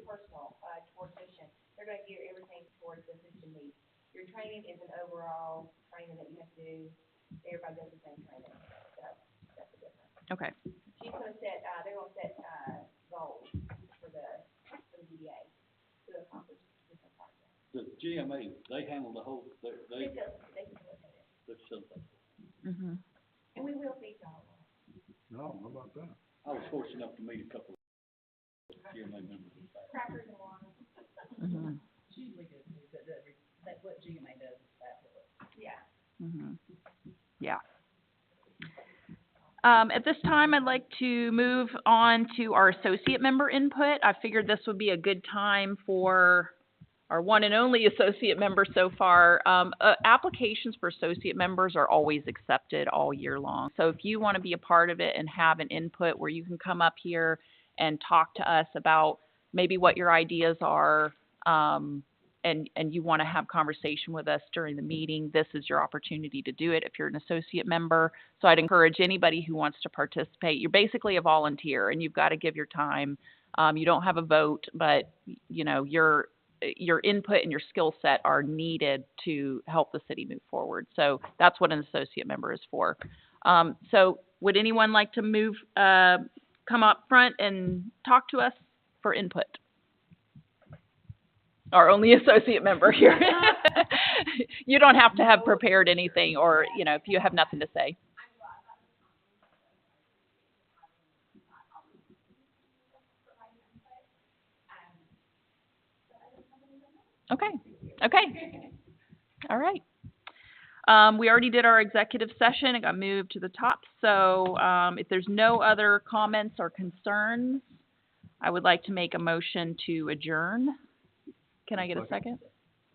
personal, towards mission. They're gonna gear everything towards the mission needs. Your training is an overall training that you have to do. Everybody does the same training. That's the difference. Okay. She's gonna set, they're gonna set, goals for the DDA to accomplish different projects. The GMA, they handle the whole, they They facilitate it, facilitate. Mm-hmm. and we will feed y'all. No, how about that? I was fortunate enough to meet a couple of GMA members. Crackers and water. Mm-hmm. It's usually good, but that's what GMA does, is fabulous. Yeah. Mm-hmm. Yeah. At this time, I'd like to move on to our associate member input. I figured this would be a good time for our one and only associate member so far. Applications for associate members are always accepted all year long. So if you want to be a part of it and have an input where you can come up here and talk to us about maybe what your ideas are, and you want to have conversation with us during the meeting, this is your opportunity to do it if you're an associate member. So I'd encourage anybody who wants to participate. You're basically a volunteer and you've got to give your time. You don't have a vote, but you know, your input and your skill set are needed to help the city move forward. So that's what an associate member is for. So would anyone like to come up front and talk to us for input? Our only associate member here. You don't have to have prepared anything, or, you know, if you have nothing to say. Okay, okay. All right. We already did our executive session. It got moved to the top. So if there's no other comments or concerns, I would like to make a motion to adjourn. Can I get a second?